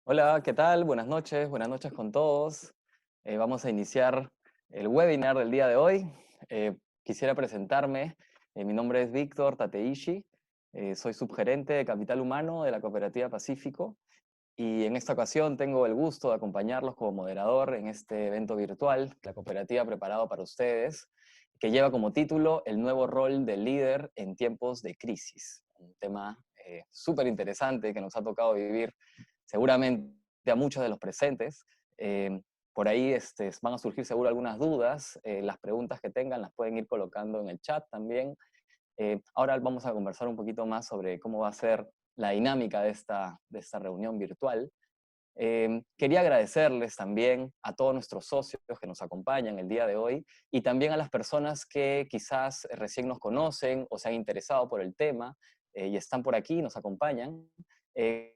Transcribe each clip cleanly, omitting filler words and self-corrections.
Hola, ¿qué tal? Buenas noches con todos. Vamos a iniciar el webinar del día de hoy. Quisiera presentarme. Mi nombre es Víctor Tateishi. Soy subgerente de Capital Humano de la Cooperativa Pacífico y en esta ocasión tengo el gusto de acompañarlos como moderador en este evento virtual que la cooperativa ha preparado para ustedes, que lleva como título El nuevo rol del líder en tiempos de crisis. Un tema súper interesante que nos ha tocado vivir seguramente a muchos de los presentes. Eh, por ahí van a surgir seguro algunas dudas. Las preguntas que tengan las pueden ir colocando en el chat también. Ahora vamos a conversar un poquito más sobre cómo va a ser la dinámica de esta reunión virtual. Quería agradecerles también a todos nuestros socios que nos acompañan el día de hoy y también a las personas que quizás recién nos conocen o se han interesado por el tema y están por aquí y nos acompañan. Eh,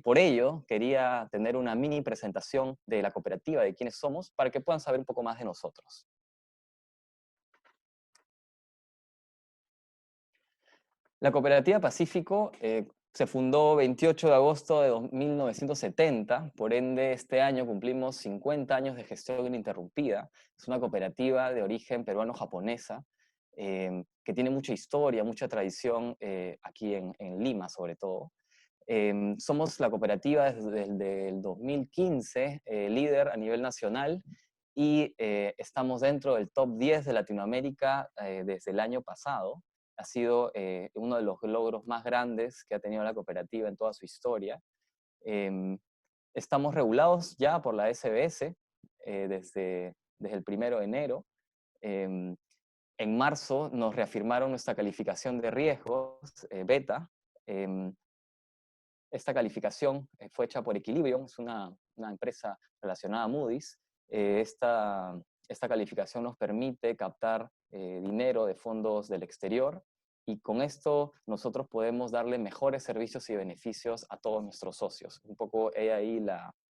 por ello, quería tener una mini presentación de la cooperativa, de quiénes somos, para que puedan saber un poco más de nosotros. La Cooperativa Pacífico se fundó 28 de agosto de 1970, por ende este año cumplimos 50 años de gestión ininterrumpida. Es una cooperativa de origen peruano-japonesa que tiene mucha historia, mucha tradición aquí en Lima sobre todo. Somos la cooperativa desde el 2015, líder a nivel nacional, y estamos dentro del top 10 de Latinoamérica desde el año pasado. Ha sido uno de los logros más grandes que ha tenido la cooperativa en toda su historia. Em, Estamos regulados ya por la SBS desde el 1 de enero. Em, en marzo nos reafirmaron nuestra calificación de riesgos, beta. Em, Esta calificación fue hecha por Equilibrium, es una empresa relacionada a Moody's. Esta calificación nos permite captar dinero de fondos del exterior y con esto nosotros podemos darle mejores servicios y beneficios a todos nuestros socios. Un poco he ahí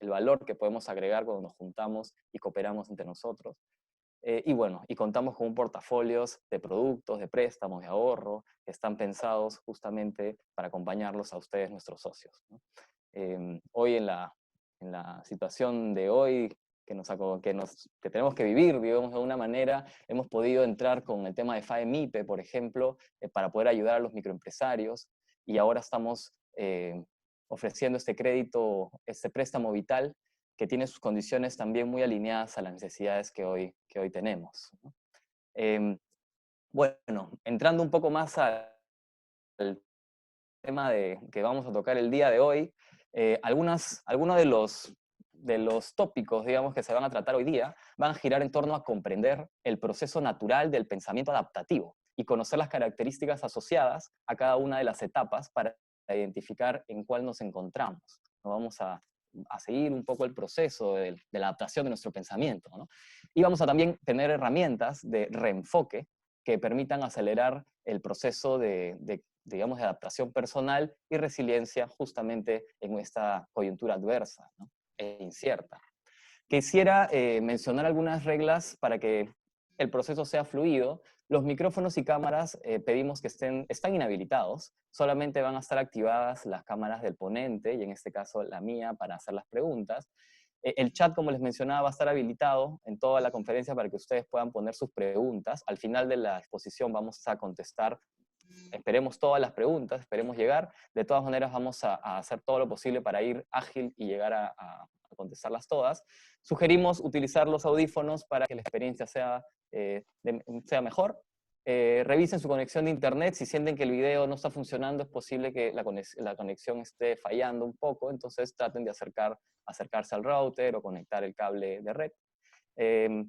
el valor que podemos agregar cuando nos juntamos y cooperamos entre nosotros. Y bueno, y contamos con un portafolios de productos, de préstamos, de ahorro, que están pensados justamente para acompañarlos a ustedes, nuestros socios, ¿no? Hoy en la situación de hoy que tenemos que vivir, digamos, de alguna manera, hemos podido entrar con el tema de FAEMIPE, por ejemplo, para poder ayudar a los microempresarios, y ahora estamos ofreciendo este crédito, este préstamo vital, que tiene sus condiciones también muy alineadas a las necesidades que hoy tenemos, ¿no? Eh, bueno, entrando un poco más al tema que vamos a tocar el día de hoy, algunos de los tópicos, digamos, que se van a tratar hoy día van a girar en torno a comprender el proceso natural del pensamiento adaptativo y conocer las características asociadas a cada una de las etapas para identificar en cuál nos encontramos. Vamos a seguir un poco el proceso de la adaptación de nuestro pensamiento, ¿no? Y vamos a también tener herramientas de reenfoque que permitan acelerar el proceso digamos, de adaptación personal y resiliencia justamente en esta coyuntura adversa, ¿no? E incierta. Quisiera mencionar algunas reglas para que el proceso sea fluido. Los micrófonos y cámaras pedimos que están inhabilitados. Solamente van a estar activadas las cámaras del ponente, y en este caso la mía, para hacer las preguntas. El chat, como les mencionaba, va a estar habilitado en toda la conferencia para que ustedes puedan poner sus preguntas. Al final de la exposición vamos a contestar, esperemos, todas las preguntas, esperemos llegar. De todas maneras vamos a hacer todo lo posible para ir ágil y llegar a contestarlas todas. Sugerimos utilizar los audífonos para que la experiencia sea mejor. Revisen su conexión de internet. Si sienten que el video no está funcionando, es posible que la conexión esté fallando un poco, entonces traten de acercarse al router o conectar el cable de red.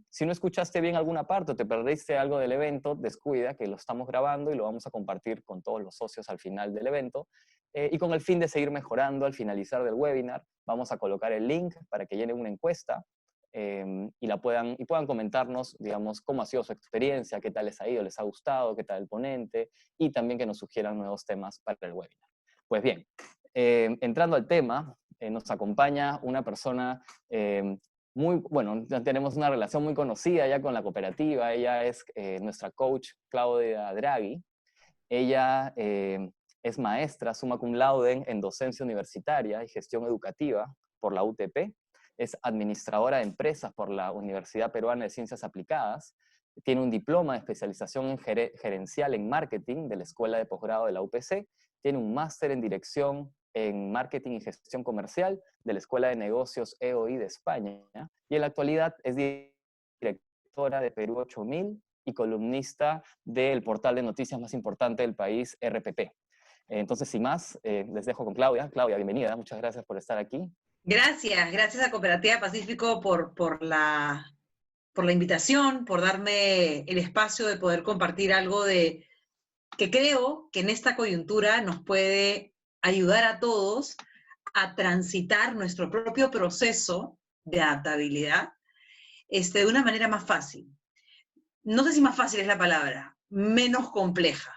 Si no escuchaste bien alguna parte o te perdiste algo del evento, descuida que lo estamos grabando y lo vamos a compartir con todos los socios al final del evento. Y con el fin de seguir mejorando al finalizar del webinar, vamos a colocar el link para que llenen una encuesta y puedan comentarnos, digamos, cómo ha sido su experiencia, qué tal les ha ido, les ha gustado, qué tal el ponente, y también que nos sugieran nuevos temas para el webinar. Pues bien, entrando al tema, nos acompaña una persona bueno, ya tenemos una relación muy conocida ya con la cooperativa. Ella es nuestra coach, Claudia Draghi. Ella Es maestra summa cum laude en docencia universitaria y gestión educativa por la UTP. Es administradora de empresas por la Universidad Peruana de Ciencias Aplicadas. Tiene un diploma de especialización en gerencial en marketing de la Escuela de Posgrado de la UPC. Tiene un máster en dirección en marketing y gestión comercial de la Escuela de Negocios EOI de España. Y en la actualidad es directora de Perú 8000 y columnista del portal de noticias más importante del país, RPP. Entonces, sin más, les dejo con Claudia. Claudia, bienvenida. Muchas gracias por estar aquí. Gracias a Cooperativa Pacífico por la invitación, por darme el espacio de poder compartir algo que creo que en esta coyuntura nos puede ayudar a todos a transitar nuestro propio proceso de adaptabilidad de una manera más fácil. No sé si más fácil es la palabra, menos compleja.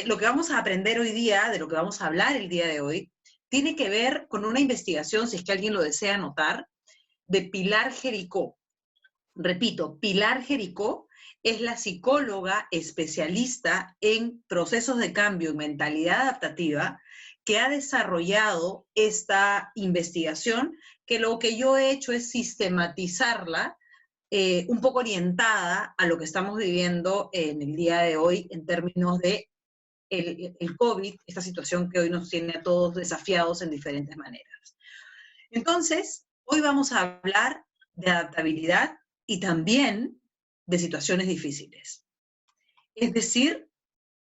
Lo que vamos a aprender hoy día, de lo que vamos a hablar el día de hoy, tiene que ver con una investigación, si es que alguien lo desea anotar, de Pilar Jericó. Repito, Pilar Jericó es la psicóloga especialista en procesos de cambio y mentalidad adaptativa que ha desarrollado esta investigación, que lo que yo he hecho es sistematizarla un poco orientada a lo que estamos viviendo en el día de hoy en términos de el COVID, esta situación que hoy nos tiene a todos desafiados en diferentes maneras. Entonces, hoy vamos a hablar de adaptabilidad y también de situaciones difíciles. Es decir,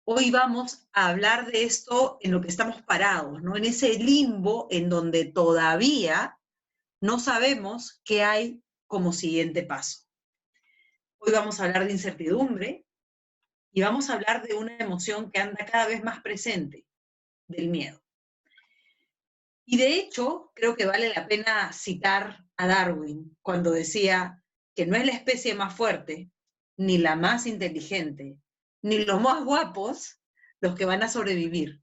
hoy vamos a hablar de esto en lo que estamos parados, ¿no? En ese limbo en donde todavía no sabemos qué hay como siguiente paso. Hoy vamos a hablar de incertidumbre y vamos a hablar de una emoción que anda cada vez más presente, del miedo. Y de hecho, creo que vale la pena citar a Darwin cuando decía que no es la especie más fuerte, ni la más inteligente, ni los más guapos los que van a sobrevivir,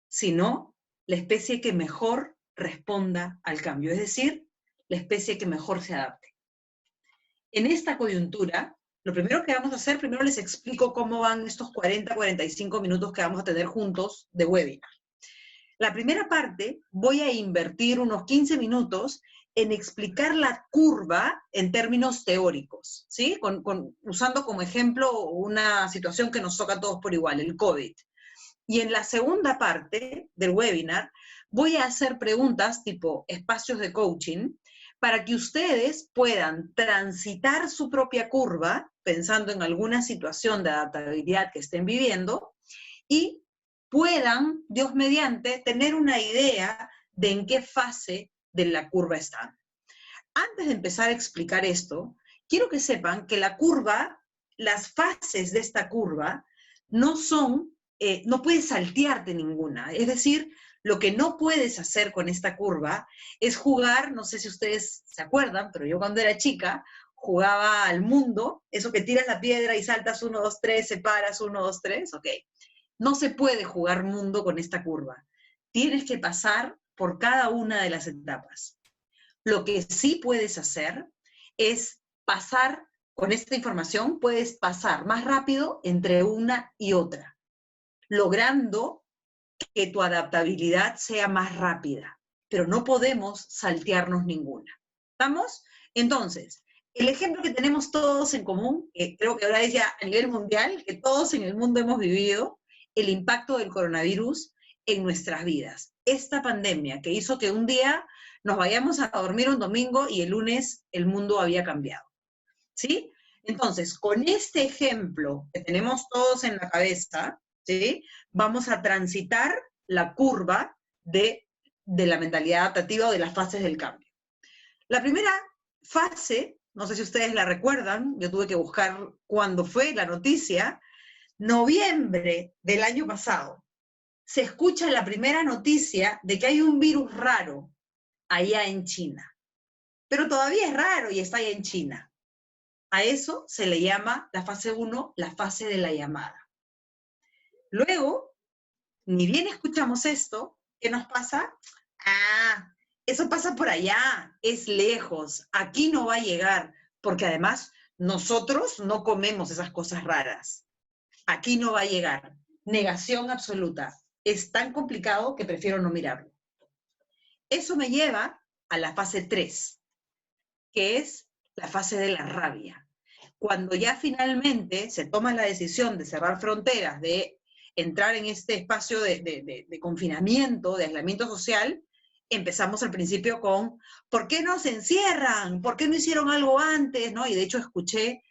sino la especie que mejor responda al cambio, es decir, la especie que mejor se adapte. En esta coyuntura, lo primero que vamos a hacer, primero les explico cómo van estos 40-45 minutos que vamos a tener juntos de webinar. La primera parte voy a invertir unos 15 minutos en explicar la curva en términos teóricos, ¿sí? Usando como ejemplo una situación que nos toca a todos por igual, el COVID. Y en la segunda parte del webinar voy a hacer preguntas tipo espacios de coaching para que ustedes puedan transitar su propia curva pensando en alguna situación de adaptabilidad que estén viviendo y puedan, Dios mediante, tener una idea de en qué fase de la curva están. Antes de empezar a explicar esto, quiero que sepan que la curva, las fases de esta curva, no puedes saltearte ninguna. Es decir, lo que no puedes hacer con esta curva es jugar, no sé si ustedes se acuerdan, pero yo cuando era chica jugaba al mundo, eso que tiras la piedra y saltas 1, 2, 3, separas 1, 2, 3, ok. No se puede jugar mundo con esta curva. Tienes que pasar por cada una de las etapas. Lo que sí puedes hacer es pasar, con esta información, puedes pasar más rápido entre una y otra, logrando que tu adaptabilidad sea más rápida, pero no podemos saltearnos ninguna. ¿Estamos? Entonces, el ejemplo que tenemos todos en común, que creo que ahora es ya a nivel mundial, que todos en el mundo hemos vivido, el impacto del coronavirus en nuestras vidas. Esta pandemia que hizo que un día nos vayamos a dormir un domingo y el lunes el mundo había cambiado. ¿Sí? Entonces, con este ejemplo que tenemos todos en la cabeza, ¿sí? Vamos a transitar la curva de la mentalidad adaptativa o de las fases del cambio. La primera fase, no sé si ustedes la recuerdan, yo tuve que buscar cuándo fue la noticia, noviembre del año pasado, se escucha la primera noticia de que hay un virus raro allá en China. Pero todavía es raro y está allá en China. A eso se le llama la fase 1, la fase de la llamada. Luego, ni bien escuchamos esto, ¿qué nos pasa? Ah, eso pasa por allá, es lejos, aquí no va a llegar, porque además nosotros no comemos esas cosas raras. Aquí no va a llegar. Negación absoluta. es tan complicado que prefiero no mirarlo. Eso me lleva a la fase 3, que es la fase de la rabia. Cuando ya finalmente se toma la decisión de cerrar fronteras, de entrar en este espacio de confinamiento, de aislamiento social, empezamos al principio con, ¿por qué no se encierran? ¿Por qué no hicieron algo antes? ¿No? Y de hecho escuché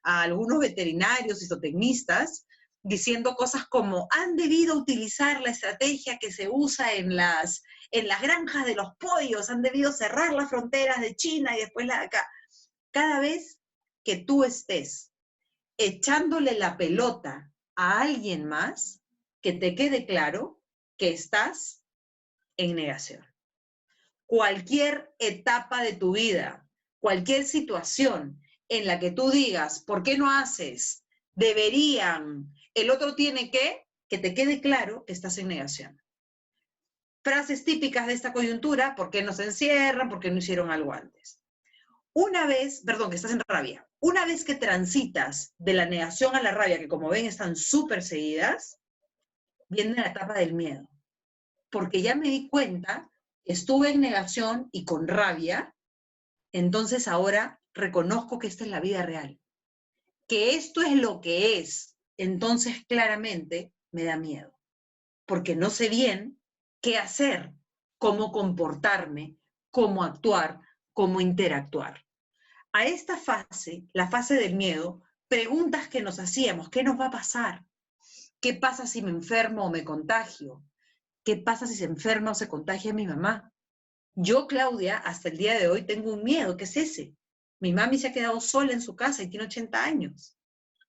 a algunos veterinarios y zootecnistas diciendo cosas como, han debido utilizar la estrategia que se usa en las granjas de los pollos, han debido cerrar las fronteras de China y después la de acá. Cada vez que tú estés echándole la pelota a alguien más, que te quede claro que estás en negación. Cualquier etapa de tu vida, cualquier situación en la que tú digas, ¿por qué no haces? Deberían, el otro tiene que te quede claro que estás en negación. Frases típicas de esta coyuntura, ¿por qué no se encierran? ¿Por qué no hicieron algo antes? Una vez, perdón, que estás en rabia, una vez que transitas de la negación a la rabia, que como ven están súper seguidas, viene la etapa del miedo. Porque ya me di cuenta, estuve en negación y con rabia, entonces ahora reconozco que esta es la vida real. Que esto es lo que es, entonces claramente me da miedo. Porque no sé bien qué hacer, cómo comportarme, cómo actuar, cómo interactuar. A esta fase, la fase del miedo, preguntas que nos hacíamos, ¿qué nos va a pasar? ¿Qué pasa si me enfermo o me contagio? ¿Qué pasa si se enferma o se contagia mi mamá? Yo, Claudia, hasta el día de hoy tengo un miedo, que es ese. Mi mami se ha quedado sola en su casa y tiene 80 años.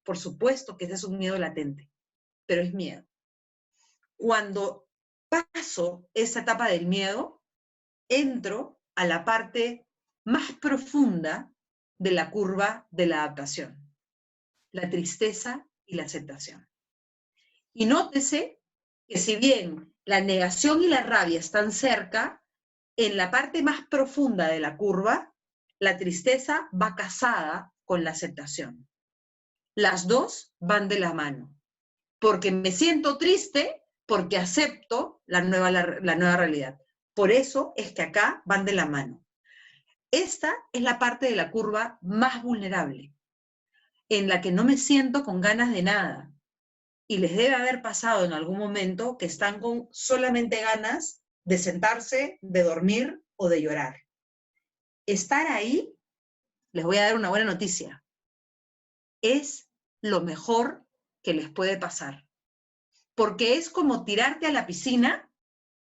Por supuesto que ese es un miedo latente, pero es miedo. Cuando paso esa etapa del miedo, entro a la parte más profunda de la curva de la adaptación, la tristeza y la aceptación. Y nótese que si bien la negación y la rabia están cerca, en la parte más profunda de la curva, la tristeza va casada con la aceptación. Las dos van de la mano, porque me siento triste, porque acepto la nueva realidad. Por eso es que acá van de la mano. Esta es la parte de la curva más vulnerable, en la que no me siento con ganas de nada. Y les debe haber pasado en algún momento que están con solamente ganas de sentarse, de dormir o de llorar. Estar ahí, les voy a dar una buena noticia, es lo mejor que les puede pasar. Porque es como tirarte a la piscina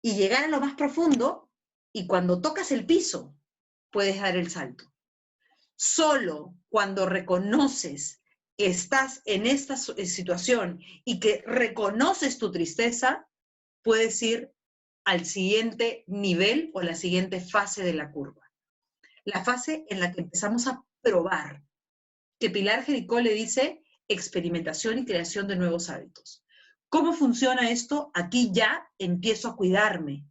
y llegar a lo más profundo, y cuando tocas el piso, puedes dar el salto. Solo cuando reconoces que estás en esta situación y que reconoces tu tristeza, puedes ir al siguiente nivel o la siguiente fase de la curva. La fase en la que empezamos a probar, que Pilar Jericó le dice experimentación y creación de nuevos hábitos. ¿Cómo funciona esto? Aquí ya empiezo a cuidarme.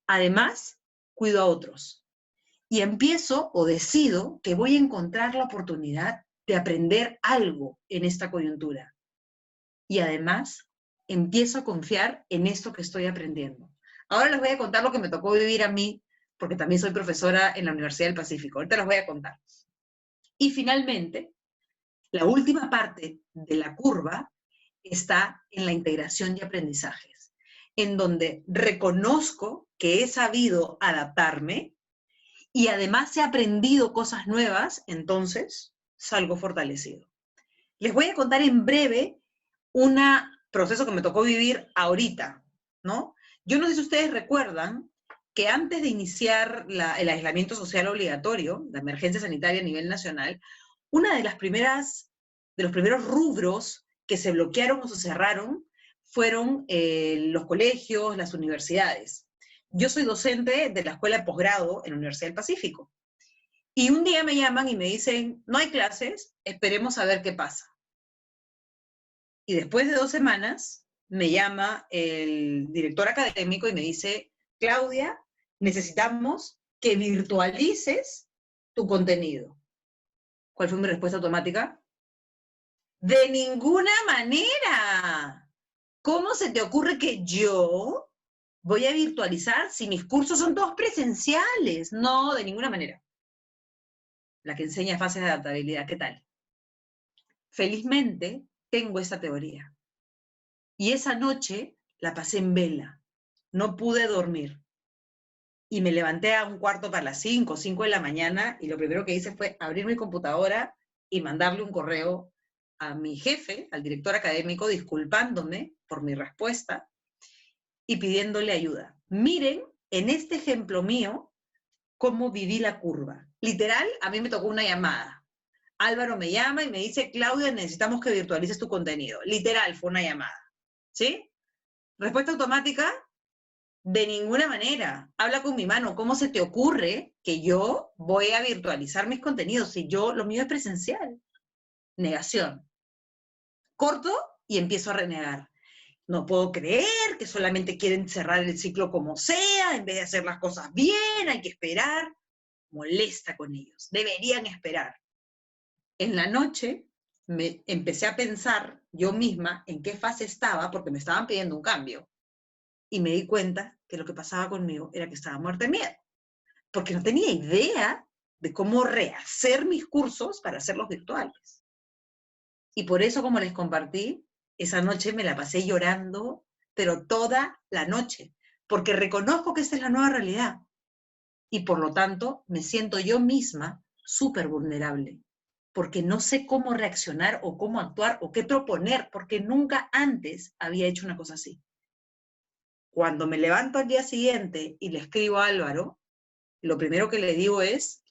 Además, cuido a otros. Y empiezo o decido que voy a encontrar la oportunidad de aprender algo en esta coyuntura. Y además, empiezo a confiar en esto que estoy aprendiendo. Ahora les voy a contar lo que me tocó vivir a mí, porque también soy profesora en la Universidad del Pacífico. Ahorita les voy a contar. Y finalmente, la última parte de la curva está en la integración y aprendizajes, en donde reconozco que he sabido adaptarme y además he aprendido cosas nuevas, entonces salgo fortalecido. Les voy a contar en breve un proceso que me tocó vivir ahorita, ¿no? Yo no sé si ustedes recuerdan que antes de iniciar el aislamiento social obligatorio, la emergencia sanitaria a nivel nacional, una de los primeros rubros que se bloquearon o se cerraron fueron los colegios, las universidades. Yo soy docente de la escuela de posgrado en la Universidad del Pacífico. Y un día me llaman y me dicen, no hay clases, esperemos a ver qué pasa. Y después de 2 semanas, me llama el director académico y me dice, Claudia, necesitamos que virtualices tu contenido. ¿Cuál fue mi respuesta automática? De ninguna manera. ¿Cómo se te ocurre que yo voy a virtualizar si mis cursos son todos presenciales? No, de ninguna manera. La que enseña fases de adaptabilidad, ¿qué tal? Felizmente, tengo esa teoría. Y esa noche la pasé en vela. No pude dormir. Y me levanté a un cuarto para las 5 de la mañana, y lo primero que hice fue abrir mi computadora y mandarle un correo a mi jefe, al director académico, disculpándome por mi respuesta y pidiéndole ayuda. Miren, en este ejemplo mío, cómo viví la curva. Literal, a mí me tocó una llamada. Álvaro me llama y me dice, Claudia, necesitamos que virtualices tu contenido. Literal, fue una llamada. ¿Sí? Respuesta automática, de ninguna manera. Habla con mi mano. ¿Cómo se te ocurre que yo voy a virtualizar mis contenidos si lo mío es presencial? Negación. Corto y empiezo a renegar. No puedo creer que solamente quieren cerrar el ciclo como sea, en vez de hacer las cosas bien, hay que esperar. Molesta con ellos. Deberían esperar. En la noche me empecé a pensar yo misma en qué fase estaba, porque me estaban pidiendo un cambio. Y me di cuenta que lo que pasaba conmigo era que estaba muerta de miedo, porque no tenía idea de cómo rehacer mis cursos para hacerlos virtuales. Y por eso, como les compartí, esa noche me la pasé llorando, pero toda la noche, porque reconozco que esta es la nueva realidad. Y por lo tanto, me siento yo misma súper vulnerable, porque no sé cómo reaccionar o cómo actuar o qué proponer, porque nunca antes había hecho una cosa así. Cuando me levanto al día siguiente y le escribo a Álvaro, lo primero que le digo es,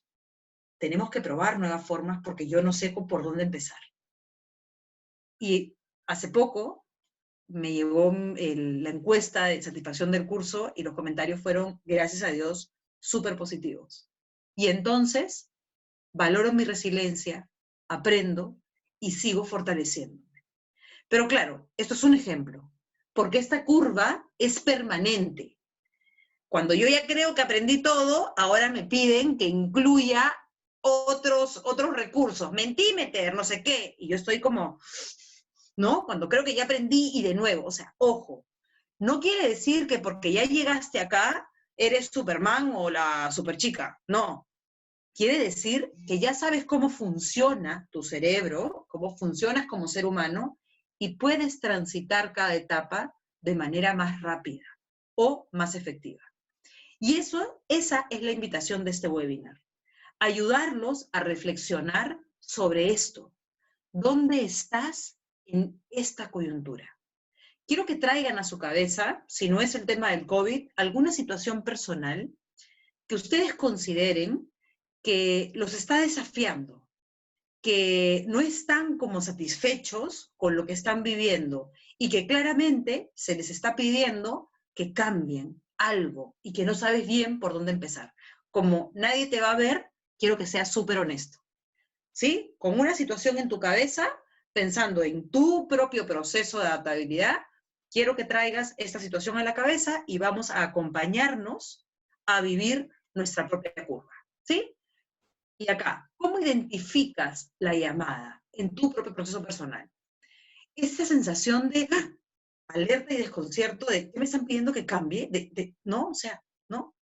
tenemos que probar nuevas formas porque yo no sé por dónde empezar. Y hace poco me llegó la encuesta de satisfacción del curso y los comentarios fueron, gracias a Dios, súper positivos. Y entonces valoro mi resiliencia, aprendo y sigo fortaleciéndome. Pero claro, esto es un ejemplo, porque esta curva es permanente. Cuando yo ya creo que aprendí todo, ahora me piden que incluya otros recursos, Mentimeter, no sé qué, y yo estoy como, ¿no? Cuando creo que ya aprendí y de nuevo, o sea, ojo, no quiere decir que porque ya llegaste acá eres Superman o la superchica, no. Quiere decir que ya sabes cómo funciona tu cerebro, cómo funcionas como ser humano y puedes transitar cada etapa de manera más rápida o más efectiva. Y esa es la invitación de este webinar. Ayudarlos a reflexionar sobre esto. ¿Dónde estás en esta coyuntura? Quiero que traigan a su cabeza, si no es el tema del COVID, alguna situación personal que ustedes consideren que los está desafiando, que no están como satisfechos con lo que están viviendo y que claramente se les está pidiendo que cambien algo y que no sabes bien por dónde empezar. Como nadie te va a ver, quiero que seas súper honesto, ¿sí? Con una situación en tu cabeza, pensando en tu propio proceso de adaptabilidad, quiero que traigas esta situación a la cabeza y vamos a acompañarnos a vivir nuestra propia curva, ¿sí? Y acá, ¿cómo identificas la llamada en tu propio proceso personal? Esa sensación de alerta y desconcierto de ¿qué me están pidiendo que cambie? ¿No? O sea, ¿no?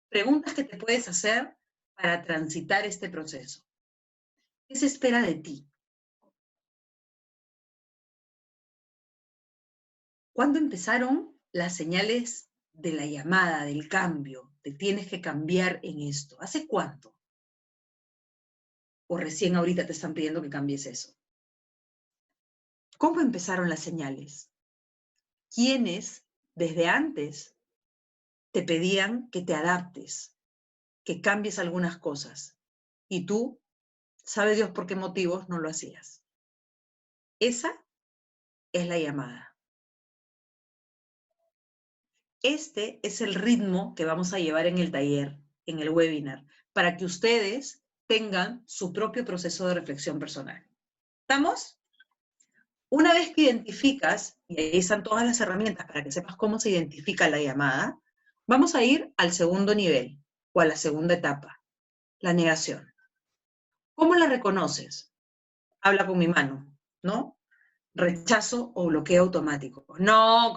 Preguntas que te puedes hacer para transitar este proceso. ¿Qué se espera de ti? ¿Cuándo empezaron las señales de la llamada, del cambio? Te tienes que cambiar en esto. ¿Hace cuánto? ¿O recién ahorita te están pidiendo que cambies eso? ¿Cómo empezaron las señales? ¿Quiénes desde antes te pedían que te adaptes, que cambies algunas cosas? Y tú, sabe Dios por qué motivos, no lo hacías. Esa es la llamada. Este es el ritmo que vamos a llevar en el taller, en el webinar, para que ustedes tengan su propio proceso de reflexión personal. ¿Estamos? Una vez que identificas, y ahí están todas las herramientas para que sepas cómo se identifica la llamada, vamos a ir al segundo nivel o a la segunda etapa, la negación. ¿Cómo la reconoces? Habla con mi mano, ¿no? rechazo o bloqueo automático. No,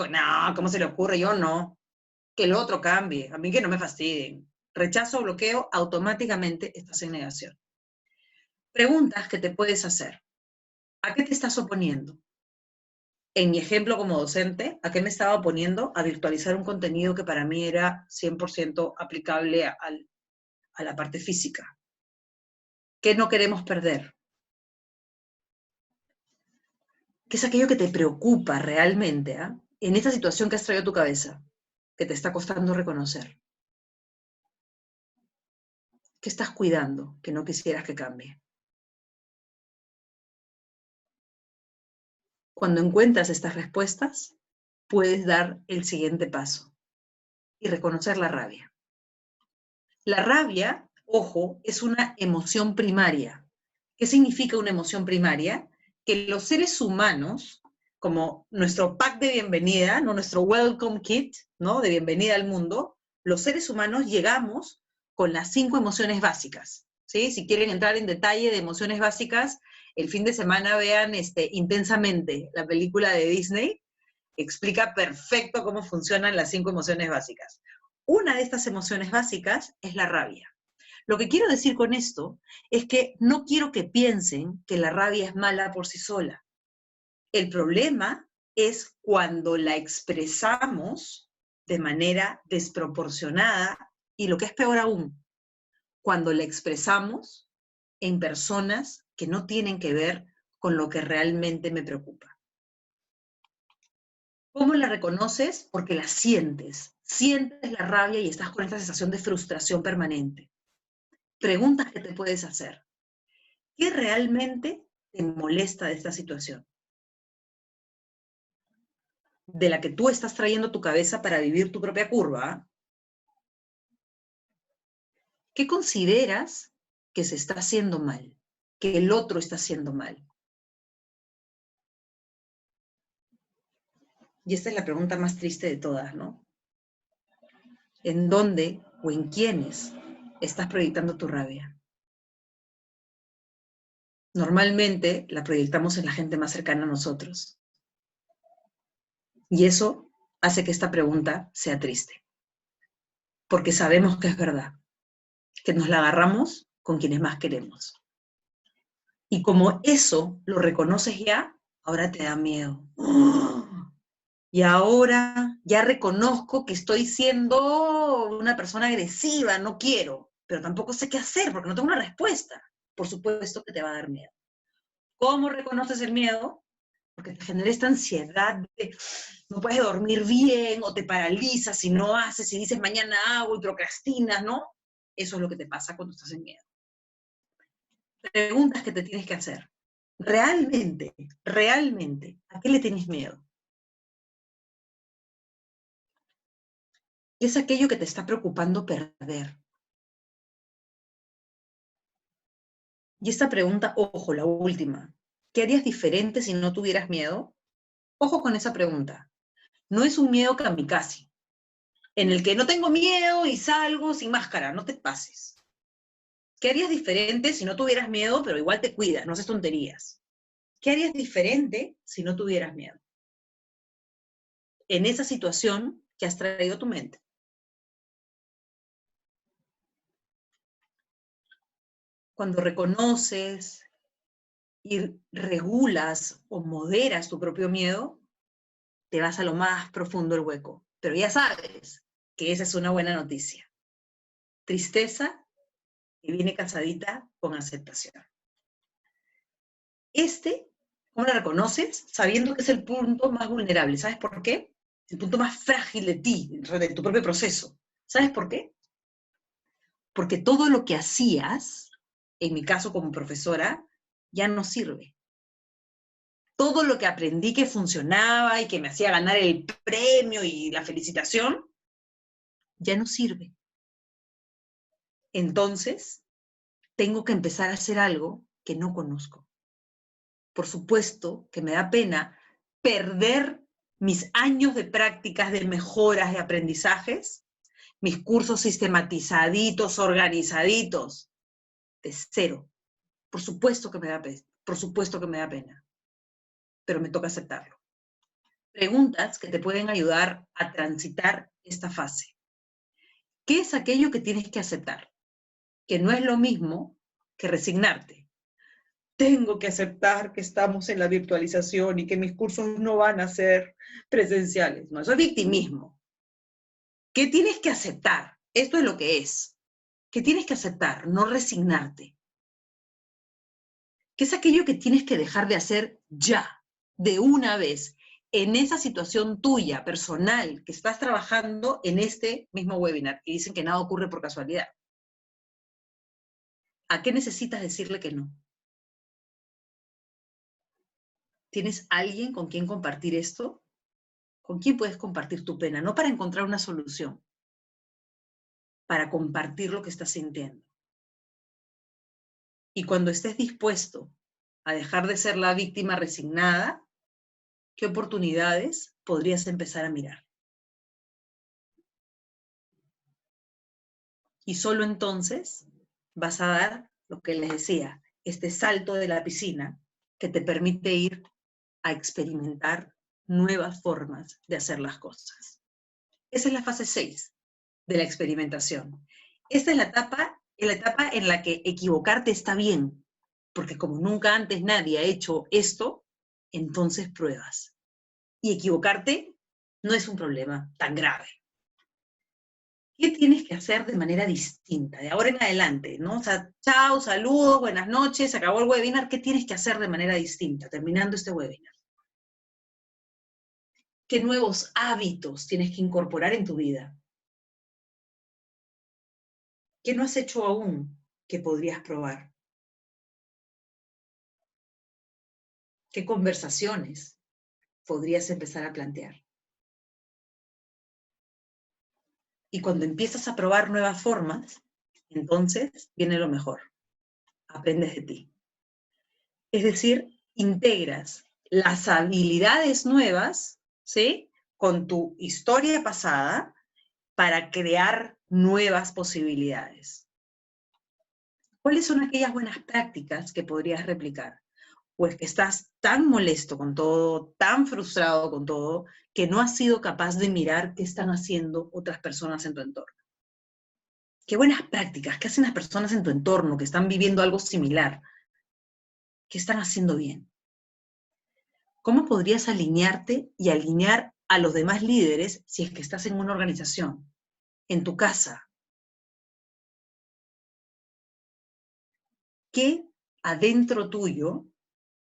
¿cómo se le ocurre? Yo no. Que el otro cambie, a mí que no me fastidien. Rechazo o bloqueo, automáticamente estás en negación. Preguntas que te puedes hacer. ¿A qué te estás oponiendo? En mi ejemplo como docente, ¿a qué me estaba oponiendo? A virtualizar un contenido que para mí era 100% aplicable a la parte física. ¿Qué no queremos perder? ¿Qué es aquello que te preocupa realmente en esta situación que has traído a tu cabeza, que te está costando reconocer? ¿Qué estás cuidando que no quisieras que cambie? Cuando encuentras estas respuestas, puedes dar el siguiente paso y reconocer la rabia. La rabia, ojo, es una emoción primaria. ¿Qué significa una emoción primaria? Que los seres humanos, como nuestro pack de bienvenida, ¿no? Nuestro welcome kit, ¿no? De bienvenida al mundo, los seres humanos llegamos con las 5 emociones básicas, ¿sí? Si quieren entrar en detalle de emociones básicas, el fin de semana vean Intensamente, la película de Disney, explica perfecto cómo funcionan las 5 emociones básicas. Una de estas emociones básicas es la rabia. Lo que quiero decir con esto es que no quiero que piensen que la rabia es mala por sí sola. El problema es cuando la expresamos de manera desproporcionada y, lo que es peor aún, cuando la expresamos en personas que no tienen que ver con lo que realmente me preocupa. ¿Cómo la reconoces? Porque la sientes. Sientes la rabia y estás con esta sensación de frustración permanente. Preguntas que te puedes hacer. ¿Qué realmente te molesta de esta situación? De la que tú estás trayendo tu cabeza para vivir tu propia curva. ¿Qué consideras que se está haciendo mal? Que el otro está haciendo mal. Y esta es la pregunta más triste de todas, ¿no? ¿En dónde o en quiénes estás proyectando tu rabia? Normalmente la proyectamos en la gente más cercana a nosotros. Y eso hace que esta pregunta sea triste. Porque sabemos que es verdad. Que nos la agarramos con quienes más queremos. Y como eso lo reconoces ya, ahora te da miedo. Y ahora ya reconozco que estoy siendo una persona agresiva, no quiero, pero tampoco sé qué hacer porque no tengo una respuesta. Por supuesto que te va a dar miedo. ¿Cómo reconoces el miedo? Porque te genera esta ansiedad de no puedes dormir bien o te paralizas si no haces y dices mañana hago y procrastinas, ¿no? Eso es lo que te pasa cuando estás en miedo. Preguntas que te tienes que hacer. Realmente, ¿a qué le tienes miedo? ¿Qué es aquello que te está preocupando perder? Y esta pregunta, ojo, la última. ¿Qué harías diferente si no tuvieras miedo? Ojo con esa pregunta. No es un miedo kamikaze, en el que no tengo miedo y salgo sin máscara, no te pases. ¿Qué harías diferente si no tuvieras miedo, pero igual te cuidas, no haces tonterías? ¿Qué harías diferente si no tuvieras miedo? En esa situación que has traído a tu mente. Cuando reconoces y regulas o moderas tu propio miedo, te vas a lo más profundo del hueco. Pero ya sabes que esa es una buena noticia. Tristeza que viene casadita con aceptación. ¿Cómo lo reconoces? Sabiendo que es el punto más vulnerable. ¿Sabes por qué? El punto más frágil de ti, de tu propio proceso. ¿Sabes por qué? Porque todo lo que hacías, en mi caso como profesora, ya no sirve. Todo lo que aprendí que funcionaba y que me hacía ganar el premio y la felicitación, ya no sirve. Entonces, tengo que empezar a hacer algo que no conozco. Por supuesto que me da pena perder mis años de prácticas, de mejoras, de aprendizajes, mis cursos sistematizaditos, organizaditos, de cero. Por supuesto que me da pena. pero me toca aceptarlo. Preguntas que te pueden ayudar a transitar esta fase. ¿Qué es aquello que tienes que aceptar? Que no es lo mismo que resignarte. Tengo que aceptar que estamos en la virtualización y que mis cursos no van a ser presenciales. No, eso es victimismo. ¿Qué tienes que aceptar? Esto es lo que es. ¿Qué tienes que aceptar? No resignarte. ¿Qué es aquello que tienes que dejar de hacer ya, de una vez, en esa situación tuya, personal, que estás trabajando en este mismo webinar? Y dicen que nada ocurre por casualidad. ¿A qué necesitas decirle que no? ¿Tienes alguien con quien compartir esto? ¿Con quién puedes compartir tu pena? No para encontrar una solución, para compartir lo que estás sintiendo. Y cuando estés dispuesto a dejar de ser la víctima resignada, ¿qué oportunidades podrías empezar a mirar? Y solo entonces vas a dar lo que les decía, este salto de la piscina que te permite ir a experimentar nuevas formas de hacer las cosas. Esa es la fase 6 de la experimentación. Esta es la etapa en la que equivocarte está bien, porque como nunca antes nadie ha hecho esto, entonces pruebas. Y equivocarte no es un problema tan grave. ¿Qué tienes que hacer de manera distinta, de ahora en adelante, ¿no? O sea, chao, saludos, buenas noches, se acabó el webinar. ¿Qué tienes que hacer de manera distinta, terminando este webinar? ¿Qué nuevos hábitos tienes que incorporar en tu vida? ¿Qué no has hecho aún que podrías probar? ¿Qué conversaciones podrías empezar a plantear? Y cuando empiezas a probar nuevas formas, entonces viene lo mejor. Aprendes de ti. Es decir, integras las habilidades nuevas, ¿sí?, con tu historia pasada para crear nuevas posibilidades. ¿Cuáles son aquellas buenas prácticas que podrías replicar? Pues que estás tan molesto con todo, tan frustrado con todo, que no has sido capaz de mirar qué están haciendo otras personas en tu entorno. ¿Qué buenas prácticas? ¿Qué hacen las personas en tu entorno que están viviendo algo similar? ¿Qué están haciendo bien? ¿Cómo podrías alinearte y alinear a los demás líderes si es que estás en una organización, en tu casa? ¿Qué adentro tuyo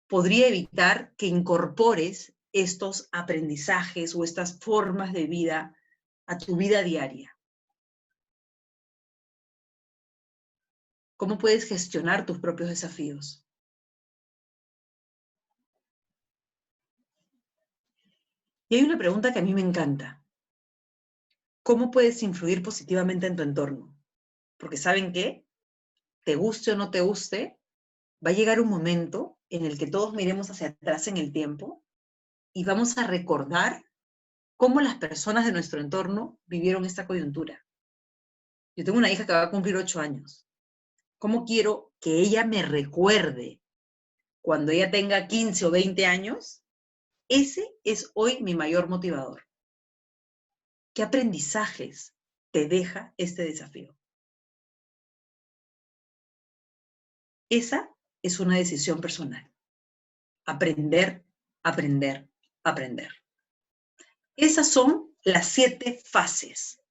podría evitar que incorpores estos aprendizajes o estas formas de vida a tu vida diaria? ¿Cómo puedes gestionar tus propios desafíos? Y hay una pregunta que a mí me encanta. ¿Cómo puedes influir positivamente en tu entorno? Porque ¿saben qué? Te guste o no te guste, va a llegar un momento en el que todos miremos hacia atrás en el tiempo y vamos a recordar cómo las personas de nuestro entorno vivieron esta coyuntura. Yo tengo una hija que va a cumplir 8 años. ¿Cómo quiero que ella me recuerde cuando ella tenga 15 o 20 años? Ese es hoy mi mayor motivador. ¿Qué aprendizajes te deja este desafío? Esa es una decisión personal. Aprender, aprender, aprender. Esas son las 7 fases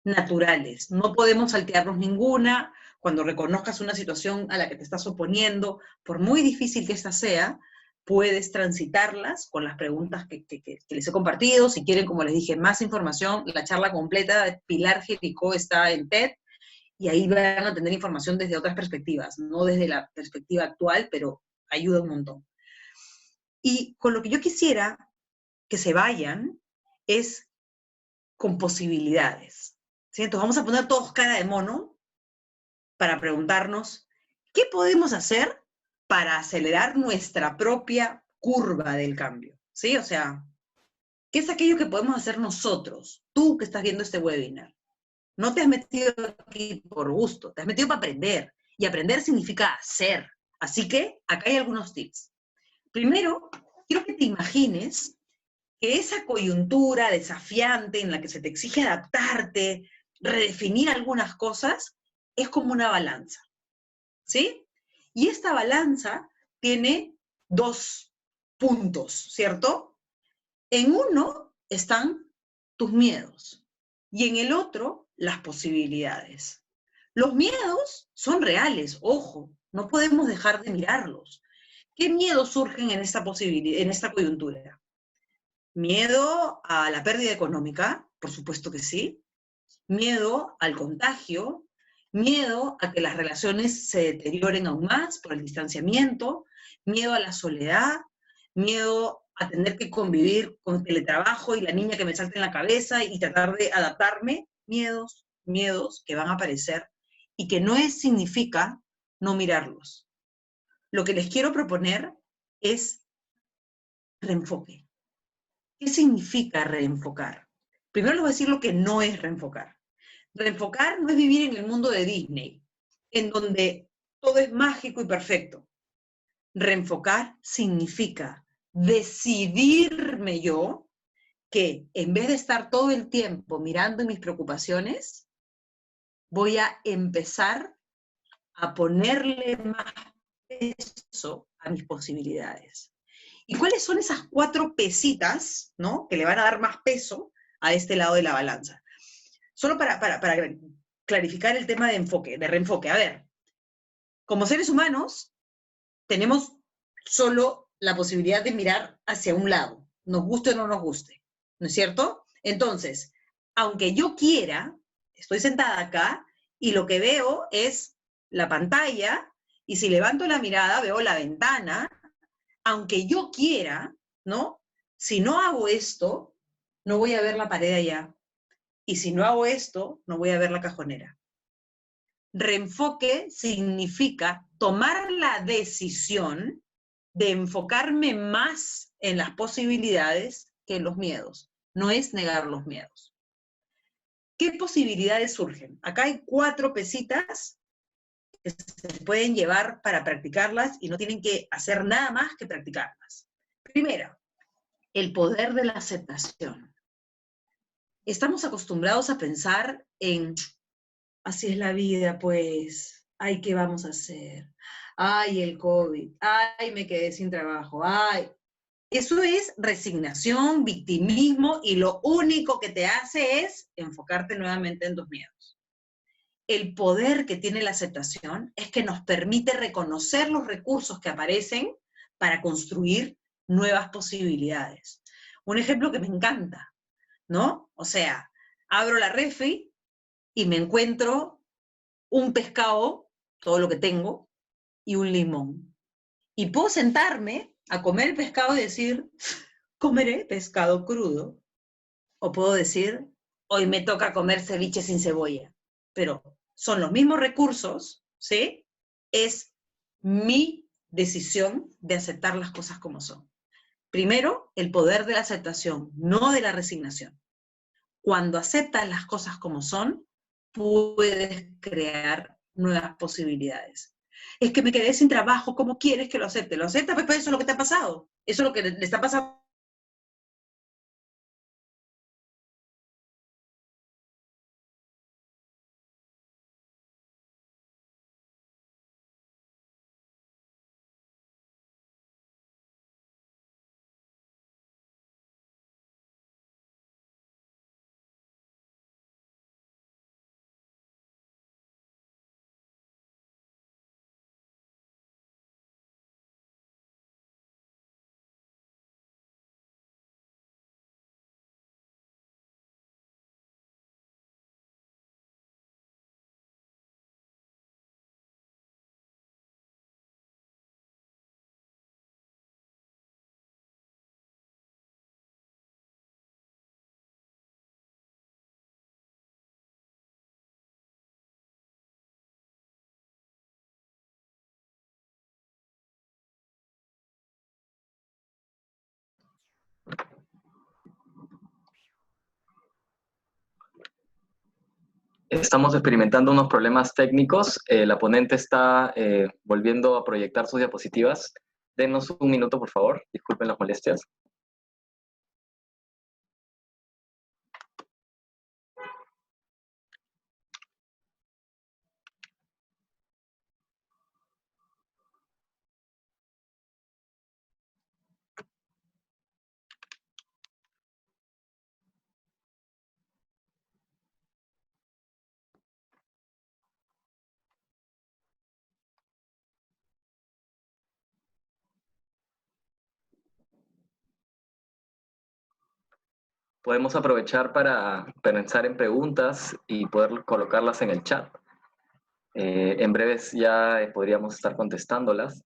naturales. No podemos saltearnos ninguna. Cuando reconozcas una situación a la que te estás oponiendo, por muy difícil que ésta sea, puedes transitarlas con las preguntas que les he compartido. Si quieren, como les dije, más información, la charla completa de Pilar Jericó está en TED, y ahí van a tener información desde otras perspectivas, no desde la perspectiva actual, pero ayuda un montón. Y con lo que yo quisiera que se vayan es con posibilidades, ¿sí? Entonces vamos a poner todos cara de mono para preguntarnos, ¿qué podemos hacer para acelerar nuestra propia curva del cambio? ¿Sí? O sea, ¿qué es aquello que podemos hacer nosotros? Tú que estás viendo este webinar. No te has metido aquí por gusto, te has metido para aprender. Y aprender significa hacer. Así que acá hay algunos tips. Primero, quiero que que te imagines que esa coyuntura desafiante en la que se te exige adaptarte, redefinir algunas cosas, es como una balanza, ¿sí? Y esta balanza tiene dos puntos, ¿cierto? En uno están tus miedos y en el otro las posibilidades. Los miedos son reales, ojo, no podemos dejar de mirarlos. ¿Qué miedos surgen en esta en esta coyuntura? Miedo a la pérdida económica, por supuesto que sí. Miedo al contagio. Miedo a que las relaciones se deterioren aún más por el distanciamiento. Miedo a la soledad. Miedo a tener que convivir con teletrabajo y la niña que me salta en la cabeza y tratar de adaptarme. Miedos, miedos que van a aparecer y que no significa no mirarlos. Lo que les quiero proponer es reenfoque. ¿Qué significa reenfocar? Primero les voy a decir lo que no es reenfocar. Reenfocar no es vivir en el mundo de Disney, en donde todo es mágico y perfecto. Reenfocar significa decidirme yo que en vez de estar todo el tiempo mirando mis preocupaciones, voy a empezar a ponerle más peso a mis posibilidades. ¿Y cuáles son esas 4 pesitas, ¿no?, que le van a dar más peso a este lado de la balanza? Solo para clarificar el tema de enfoque, de reenfoque. A ver, como seres humanos, tenemos solo la posibilidad de mirar hacia un lado, nos guste o no nos guste, ¿no es cierto? Entonces, aunque yo quiera, estoy sentada acá y lo que veo es la pantalla, y si levanto la mirada veo la ventana. Aunque yo quiera, ¿no? Si no hago esto, no voy a ver la pared allá. Y si no hago esto, no voy a ver la cajonera. Reenfoque significa tomar la decisión de enfocarme más en las posibilidades que en los miedos. No es negar los miedos. ¿Qué posibilidades surgen? Acá hay 4 pesitas que se pueden llevar para practicarlas y no tienen que hacer nada más que practicarlas. Primero, el poder de la aceptación. Estamos acostumbrados a pensar en, así es la vida, pues, ay, ¿qué vamos a hacer? Ay, el COVID, ay, me quedé sin trabajo, ay. Eso es resignación, victimismo, y lo único que te hace es enfocarte nuevamente en tus miedos. El poder que tiene la aceptación es que nos permite reconocer los recursos que aparecen para construir nuevas posibilidades. Un ejemplo que me encanta, ¿no? O sea, abro la refri y me encuentro un pescado, todo lo que tengo, y un limón. Y puedo sentarme a comer el pescado y decir, comeré pescado crudo. O puedo decir, hoy me toca comer ceviche sin cebolla. Pero son los mismos recursos, ¿sí? Es mi decisión de aceptar las cosas como son. Primero, el poder de la aceptación, no de la resignación. Cuando aceptas las cosas como son, puedes crear nuevas posibilidades. Es que me quedé sin trabajo, ¿cómo quieres que lo acepte? ¿Lo aceptas? Pues eso es lo que te ha pasado. Eso es lo que le está pasando. Estamos experimentando unos problemas técnicos. La ponente está volviendo a proyectar sus diapositivas. Denos un minuto, por favor. Disculpen las molestias. Podemos aprovechar para pensar en preguntas y poder colocarlas en el chat. En breves ya podríamos estar contestándolas.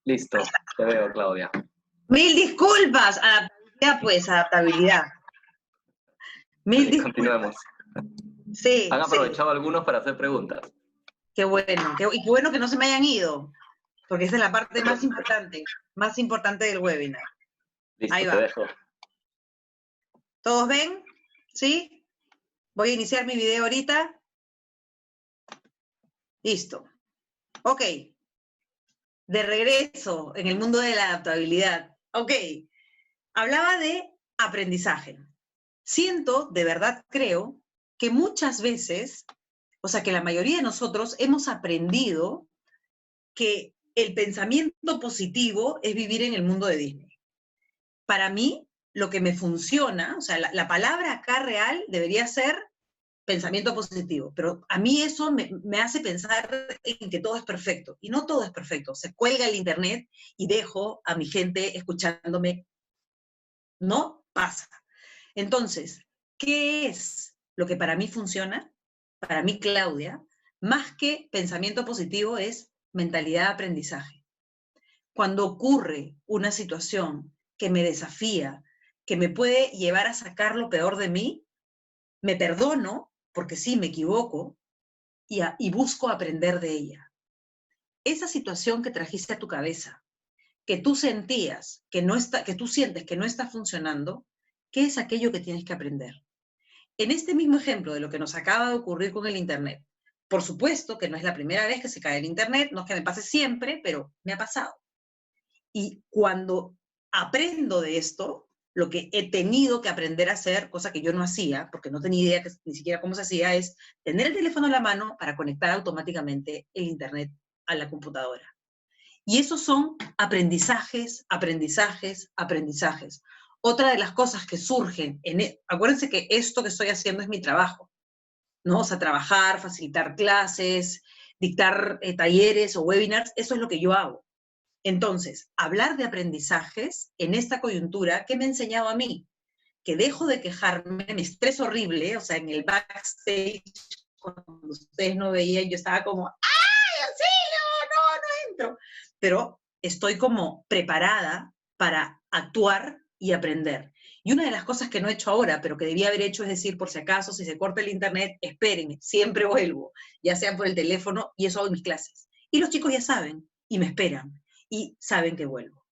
Listo, te veo, Claudia. Mil disculpas, adaptabilidad pues, adaptabilidad. Mil disculpas. Continuemos. Sí, Han sí. aprovechado algunos para hacer preguntas. Qué bueno, y qué bueno que no se me hayan ido, porque esa es la parte más importante del webinar. Listo, Ahí te va. dejo. ¿Todos ven? ¿Sí? Voy a iniciar mi video ahorita. Listo. Ok. De regreso en el mundo de la adaptabilidad. Ok. Hablaba de aprendizaje. Siento, de verdad creo, que muchas veces, o sea, que la mayoría de nosotros hemos aprendido que el pensamiento positivo es vivir en el mundo de Disney. Para mí, lo que me funciona, o sea, la palabra acá real debería ser pensamiento positivo, pero a mí eso me hace pensar en que todo es perfecto, y no todo es perfecto. Se cuelga el internet y dejo a mi gente escuchándome. No pasa. Entonces, ¿qué es lo que para mí funciona? Para mí, Claudia, más que pensamiento positivo es mentalidad de aprendizaje. Cuando ocurre una situación que me desafía, que me puede llevar a sacar lo peor de mí, me perdono, porque sí, me equivoco, y busco aprender de ella. Esa situación que trajiste a tu cabeza, que tú sentías que tú sientes que no está funcionando, ¿qué es aquello que tienes que aprender? En este mismo ejemplo de lo que nos acaba de ocurrir con el Internet, por supuesto que no es la primera vez que se cae el Internet, no es que me pase siempre, pero me ha pasado. Y cuando aprendo de esto, lo que he tenido que aprender a hacer, cosa que yo no hacía, porque no tenía idea ni siquiera cómo se hacía, es tener el teléfono en la mano para conectar automáticamente el Internet a la computadora. Y esos son aprendizajes, aprendizajes, aprendizajes. Otra de las cosas que surgen, acuérdense que esto que estoy haciendo es mi trabajo, ¿no? O sea, trabajar, facilitar clases, dictar talleres o webinars, eso es lo que yo hago. Entonces, hablar de aprendizajes en esta coyuntura, ¿qué me ha enseñado a mí? Que dejo de quejarme, me estreso horrible, o sea, en el backstage, cuando ustedes no veían, yo estaba como, ¡ay, auxilio! No entro. Pero estoy como preparada para actuar y aprender. Y una de las cosas que no he hecho ahora, pero que debía haber hecho, es decir, por si acaso, si se corta el internet, espérenme, siempre vuelvo, ya sea por el teléfono, y eso hago en mis clases. Y los chicos ya saben, y me esperan, y saben que vuelvo.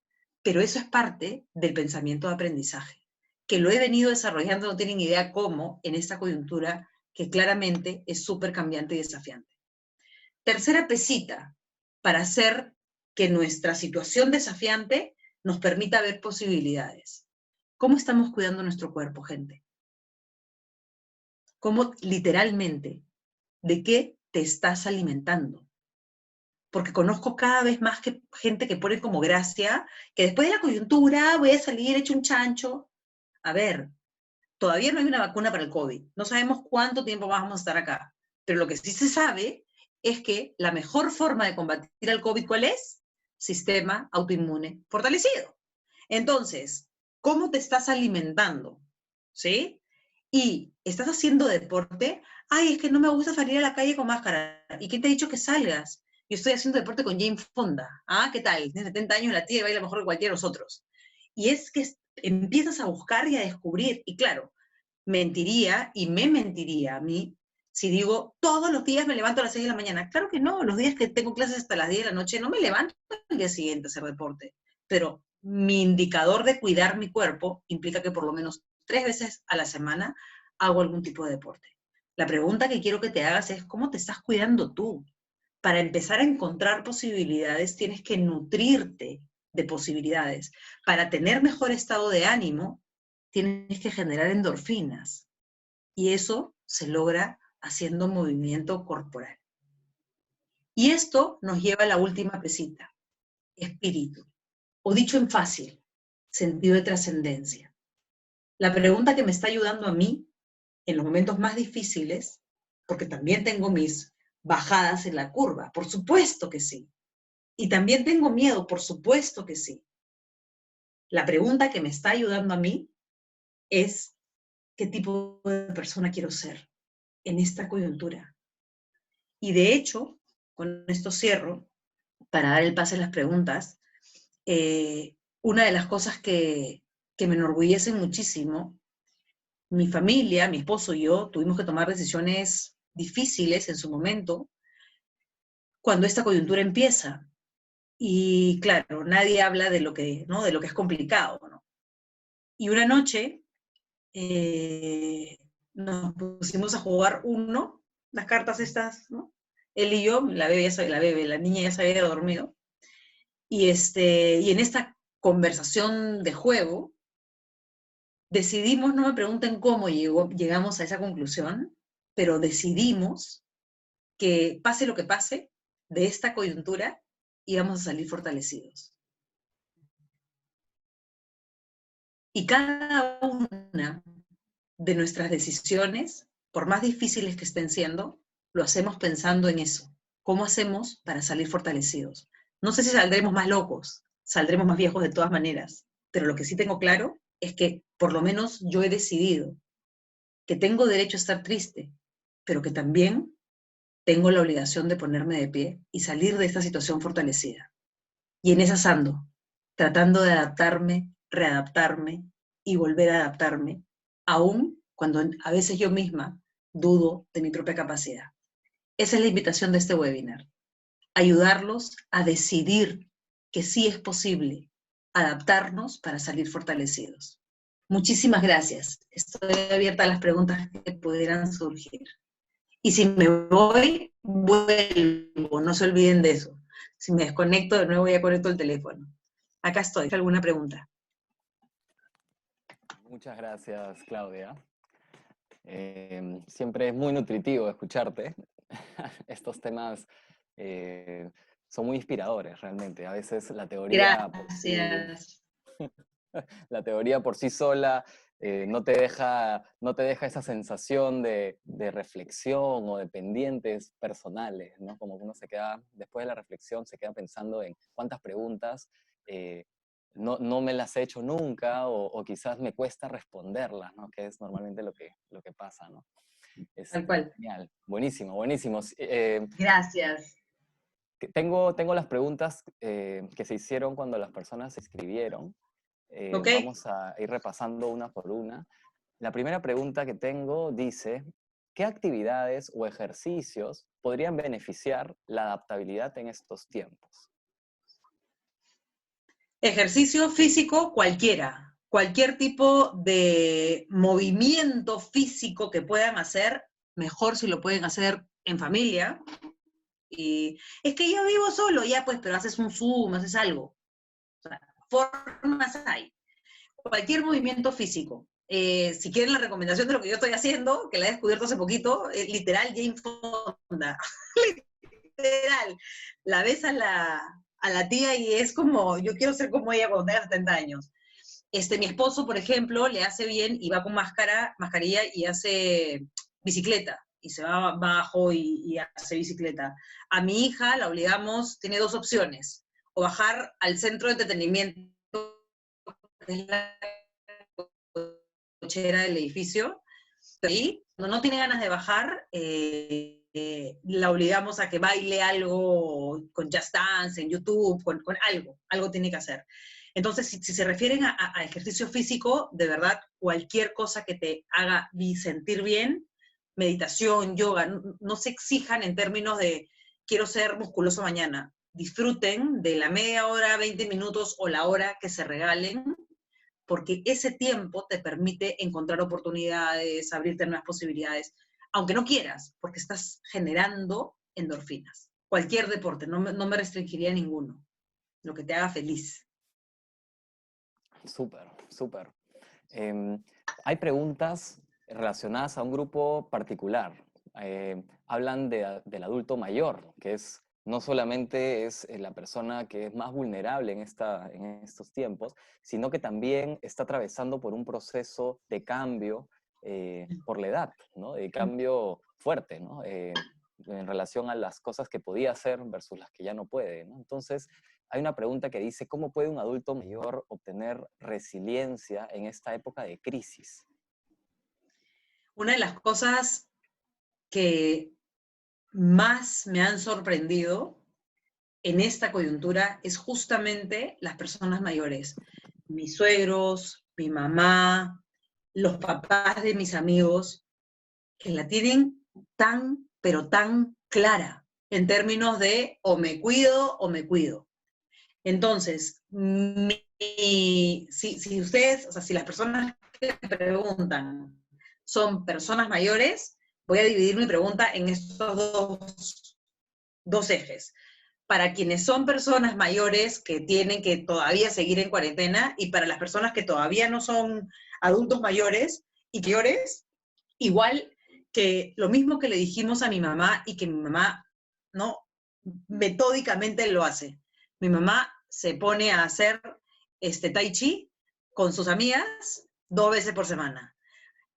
Pero eso es parte del pensamiento de aprendizaje, que lo he venido desarrollando, no tienen idea cómo, en esta coyuntura que claramente es súper cambiante y desafiante. Tercera pesita, para hacer que nuestra situación desafiante nos permita ver posibilidades. ¿Cómo estamos cuidando nuestro cuerpo, gente? ¿Cómo literalmente, de qué te estás alimentando? porque conozco cada vez más gente que pone como gracia, que después de la coyuntura voy a salir hecho un chancho. A ver, todavía no hay una vacuna para el COVID, no sabemos cuánto tiempo vamos a estar acá, pero lo que sí se sabe es que la mejor forma de combatir el COVID, ¿cuál es? Sistema autoinmune fortalecido. Entonces, ¿cómo te estás alimentando? ¿Sí? Y estás haciendo deporte. Ay, es que no me gusta salir a la calle con máscara. ¿Y quién te ha dicho que salgas? Yo estoy haciendo deporte con Jane Fonda. Ah, ¿qué tal? Tiene 70 años, la tía baila mejor que cualquiera de nosotros. Y es que empiezas a buscar y a descubrir. Y claro, mentiría y me mentiría a mí si digo, todos los días me levanto a las 6 de la mañana. Claro que no, los días que tengo clases hasta las 10 de la noche no me levanto al día siguiente a hacer deporte. Pero mi indicador de cuidar mi cuerpo implica que por lo menos 3 veces a la semana hago algún tipo de deporte. La pregunta que quiero que te hagas es, ¿cómo te estás cuidando tú? Para empezar a encontrar posibilidades, tienes que nutrirte de posibilidades. Para tener mejor estado de ánimo, tienes que generar endorfinas. Y eso se logra haciendo movimiento corporal. Y esto nos lleva a la última pesita, espíritu. O dicho en fácil, sentido de trascendencia. La pregunta que me está ayudando a mí en los momentos más difíciles, porque también tengo mis bajadas en la curva, por supuesto que sí. Y también tengo miedo, por supuesto que sí. La pregunta que me está ayudando a mí es, ¿qué tipo de persona quiero ser en esta coyuntura? Y de hecho, con esto cierro, para dar el pase a las preguntas, una de las cosas que me enorgullecen muchísimo, mi familia, mi esposo y yo tuvimos que tomar decisiones difíciles en su momento cuando esta coyuntura empieza. Y claro, nadie habla de lo que, ¿no? De lo que es complicado, ¿no? Y una noche nos pusimos a jugar uno, las cartas estas, ¿no? Él y yo, la niña ya se había dormido, y en esta conversación de juego, decidimos, no me pregunten cómo llegamos a esa conclusión, pero decidimos que pase lo que pase de esta coyuntura, íbamos a salir fortalecidos. Y cada una de nuestras decisiones, por más difíciles que estén siendo, lo hacemos pensando en eso. ¿Cómo hacemos para salir fortalecidos? No sé si saldremos más locos, saldremos más viejos de todas maneras, pero lo que sí tengo claro es que por lo menos yo he decidido que tengo derecho a estar triste, pero que también tengo la obligación de ponerme de pie y salir de esta situación fortalecida. Y en esas ando, tratando de adaptarme, readaptarme y volver a adaptarme, aún cuando a veces yo misma dudo de mi propia capacidad. Esa es la invitación de este webinar, ayudarlos a decidir que sí es posible adaptarnos para salir fortalecidos. Muchísimas gracias. Estoy abierta a las preguntas que pudieran surgir. Y si me voy, vuelvo, no se olviden de eso. Si me desconecto, de nuevo ya conecto el teléfono. Acá estoy. ¿Alguna pregunta? Muchas gracias, Claudia. Siempre es muy nutritivo escucharte. Estos temas son muy inspiradores, realmente. A veces la teoría Gracias. la teoría por sí sola no te deja esa sensación de reflexión o de pendientes personales, ¿no? Como que uno se queda, después de la reflexión, se queda pensando en cuántas preguntas no me las he hecho nunca o quizás me cuesta responderlas, ¿no? Que es normalmente lo que pasa, ¿no? Tal cual. Genial, buenísimo, buenísimo. Gracias. Tengo las preguntas que se hicieron cuando las personas se inscribieron. Ok. Vamos a ir repasando una por una. La primera pregunta que tengo dice, ¿qué actividades o ejercicios podrían beneficiar la adaptabilidad en estos tiempos? Ejercicio físico cualquiera. Cualquier tipo de movimiento físico que puedan hacer, mejor si lo pueden hacer en familia. Y es que yo vivo solo, ya pues, pero haces un Zoom, haces algo. O sea, formas hay. Cualquier movimiento físico. Si quieren la recomendación de lo que yo estoy haciendo, que la he descubierto hace poquito, literal Jane Fonda. literal, la ves a la tía y es como, yo quiero ser como ella cuando tenga 70 años. Mi esposo, por ejemplo, le hace bien y va con mascarilla y hace bicicleta. Y se va abajo y hace bicicleta. A mi hija la obligamos, tiene dos opciones. O bajar al centro de entretenimiento, que es la cochera del edificio. Y cuando no tiene ganas de bajar, la obligamos a que baile algo con Just Dance en YouTube, con algo tiene que hacer. Entonces, si se refieren a ejercicio físico, de verdad, cualquier cosa que te haga sentir bien, meditación, yoga, no se exijan en términos de quiero ser musculoso mañana. Disfruten de la media hora, 20 minutos o la hora que se regalen, porque ese tiempo te permite encontrar oportunidades, abrirte nuevas posibilidades, aunque no quieras, porque estás generando endorfinas. Cualquier deporte, no me restringiría a ninguno, lo que te haga feliz. Súper, súper. Hay preguntas relacionadas a un grupo particular. Hablan del adulto mayor, que es no solamente es la persona que es más vulnerable en estos tiempos, sino que también está atravesando por un proceso de cambio por la edad, ¿no? De cambio fuerte, ¿no? En relación a las cosas que podía hacer versus las que ya no puede, ¿no? Entonces, hay una pregunta que dice, ¿cómo puede un adulto mayor obtener resiliencia en esta época de crisis? Una de las cosas que más me han sorprendido en esta coyuntura es justamente las personas mayores. Mis suegros, mi mamá, los papás de mis amigos, que la tienen tan, pero tan clara en términos de o me cuido o me cuido. Entonces, si ustedes, o sea, si las personas que me preguntan son personas mayores, voy a dividir mi pregunta en estos dos ejes. Para quienes son personas mayores que tienen que todavía seguir en cuarentena y para las personas que todavía no son adultos mayores y mayores, igual que lo mismo que le dijimos a mi mamá y que mi mamá, ¿no? Metódicamente lo hace. Mi mamá se pone a hacer tai chi con sus amigas 2 veces por semana.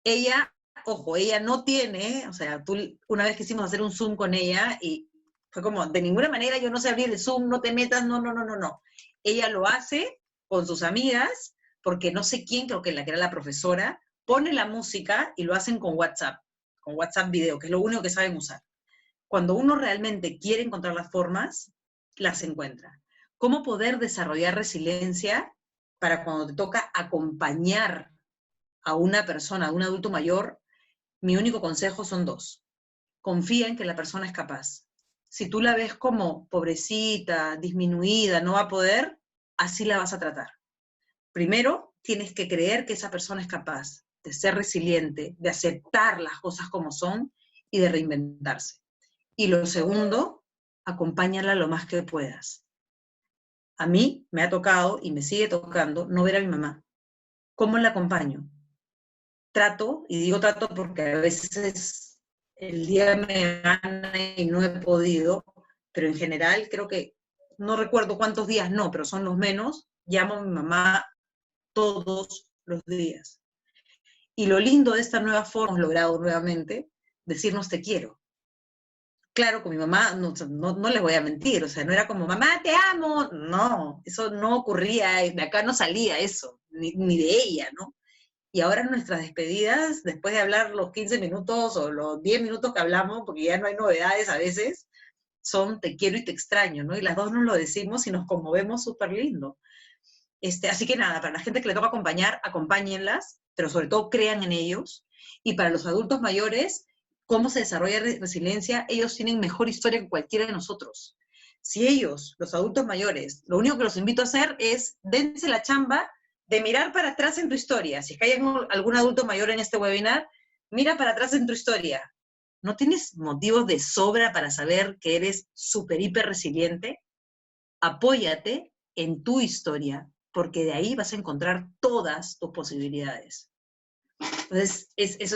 Ella, ojo, ella no tiene, o sea, una vez quisimos hacer un Zoom con ella y fue como, de ninguna manera yo no sé abrir el Zoom, no te metas, no. Ella lo hace con sus amigas, porque no sé quién, creo que la que era la profesora, pone la música y lo hacen con WhatsApp video, que es lo único que saben usar. Cuando uno realmente quiere encontrar las formas, las encuentra. ¿Cómo poder desarrollar resiliencia para cuando te toca acompañar a una persona, a un adulto mayor? Mi único consejo son 2. Confía en que la persona es capaz. Si tú la ves como pobrecita, disminuida, no va a poder, así la vas a tratar. Primero, tienes que creer que esa persona es capaz de ser resiliente, de aceptar las cosas como son y de reinventarse. Y lo segundo, acompáñala lo más que puedas. A mí me ha tocado y me sigue tocando no ver a mi mamá. ¿Cómo la acompaño? Trato, y digo trato porque a veces el día me gana y no he podido, pero en general creo que, no recuerdo cuántos días no, pero son los menos, llamo a mi mamá todos los días. Y lo lindo de esta nueva forma, hemos logrado nuevamente, decirnos te quiero. Claro, con mi mamá no les voy a mentir, o sea, no era como, mamá, te amo, no, eso no ocurría, de acá no salía eso, ni de ella, ¿no? Y ahora nuestras despedidas, después de hablar los 15 minutos o los 10 minutos que hablamos, porque ya no hay novedades a veces, son te quiero y te extraño, ¿no? Y las dos nos lo decimos y nos conmovemos súper lindo. Así que nada, para la gente que le toca acompañar, acompáñenlas, pero sobre todo crean en ellos. Y para los adultos mayores, ¿cómo se desarrolla resiliencia? Ellos tienen mejor historia que cualquiera de nosotros. Si ellos, los adultos mayores, lo único que los invito a hacer es dense la chamba de mirar para atrás en tu historia. Si es que hay algún adulto mayor en este webinar, mira para atrás en tu historia. ¿No tienes motivos de sobra para saber que eres súper, hiper resiliente? Apóyate en tu historia, porque de ahí vas a encontrar todas tus posibilidades. Entonces,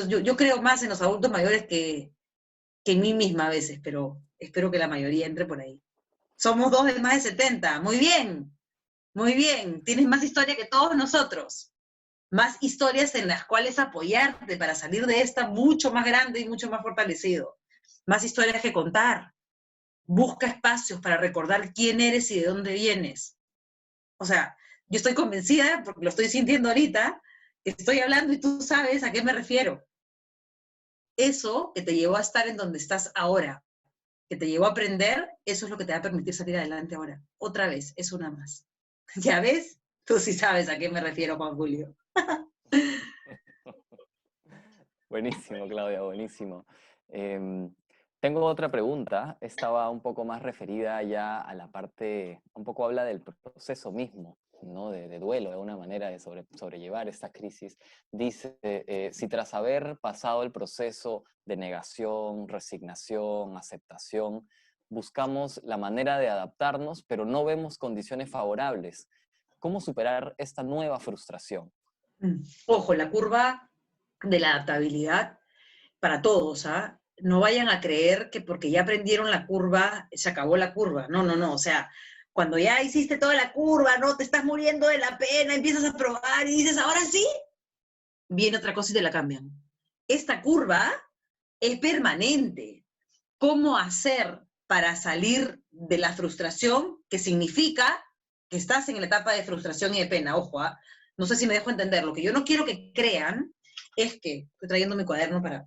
yo creo más en los adultos mayores que en mí misma a veces, pero espero que la mayoría entre por ahí. Somos 2 de más de 70, muy bien, muy bien, tienes más historia que todos nosotros, más historias en las cuales apoyarte para salir de esta mucho más grande y mucho más fortalecido, más historias que contar, busca espacios para recordar quién eres y de dónde vienes. O sea, yo estoy convencida, porque lo estoy sintiendo ahorita, que estoy hablando y tú sabes a qué me refiero. Eso que te llevó a estar en donde estás ahora, que te llevó a aprender, eso es lo que te va a permitir salir adelante ahora. Otra vez, es una más. ¿Ya ves? Tú sí sabes a qué me refiero, Juan Julio. Buenísimo, Claudia, buenísimo. Tengo otra pregunta. Estaba un poco más referida ya a la parte, un poco habla del proceso mismo, ¿no? De duelo, de una manera de sobrellevar esta crisis. Dice, si tras haber pasado el proceso de negación, resignación, aceptación, buscamos la manera de adaptarnos, pero no vemos condiciones favorables, ¿cómo superar esta nueva frustración? Ojo, la curva de la adaptabilidad para todos, ¿ah? No vayan a creer que porque ya aprendieron la curva, se acabó la curva. No, no, no. O sea, cuando ya hiciste toda la curva, no te estás muriendo de la pena, empiezas a probar y dices, ahora sí, viene otra cosa y te la cambian. Esta curva es permanente. ¿Cómo hacer para salir de la frustración? Que significa que estás en la etapa de frustración y de pena. Ojo, ¿ah? No sé si me dejo entender. Lo que yo no quiero que crean es que, estoy trayendo mi cuaderno para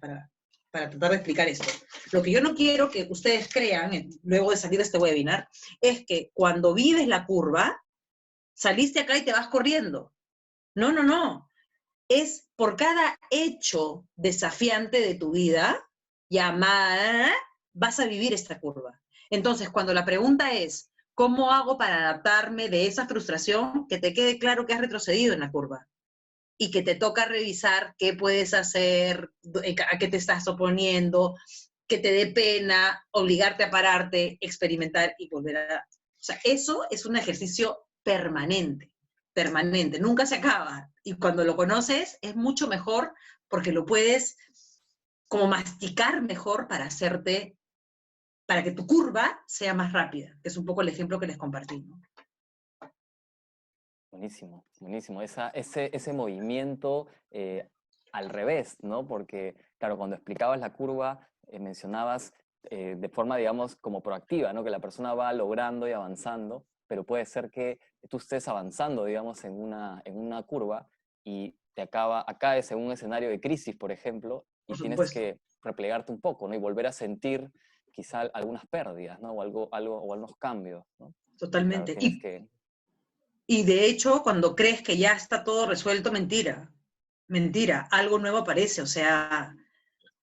tratar de explicar esto. Lo que yo no quiero que ustedes crean, luego de salir de este webinar, es que cuando vives la curva, saliste acá y te vas corriendo. No, no, no. Es por cada hecho desafiante de tu vida, llamada, vas a vivir esta curva. Entonces, cuando la pregunta es, ¿cómo hago para adaptarme de esa frustración? Que te quede claro que has retrocedido en la curva y que te toca revisar qué puedes hacer, a qué te estás oponiendo, que te dé pena, obligarte a pararte, experimentar y volver a... O sea, eso es un ejercicio permanente, permanente, nunca se acaba. Y cuando lo conoces es mucho mejor porque lo puedes como masticar mejor para hacerte, para que tu curva sea más rápida, que es un poco el ejemplo que les compartí, ¿no? Buenísimo, buenísimo. Ese movimiento al revés, ¿no? Porque, claro, cuando explicabas la curva, mencionabas de forma, digamos, como proactiva, ¿no? Que la persona va logrando y avanzando, pero puede ser que tú estés avanzando, digamos, en una curva y caes en un escenario de crisis, por ejemplo, y Por tienes supuesto, que replegarte un poco, ¿no? Y volver a sentir quizá algunas pérdidas, ¿no? O algunos cambios, ¿no? Y claro, totalmente. tienes que... Y de hecho, cuando crees que ya está todo resuelto, mentira, mentira, algo nuevo aparece, o sea,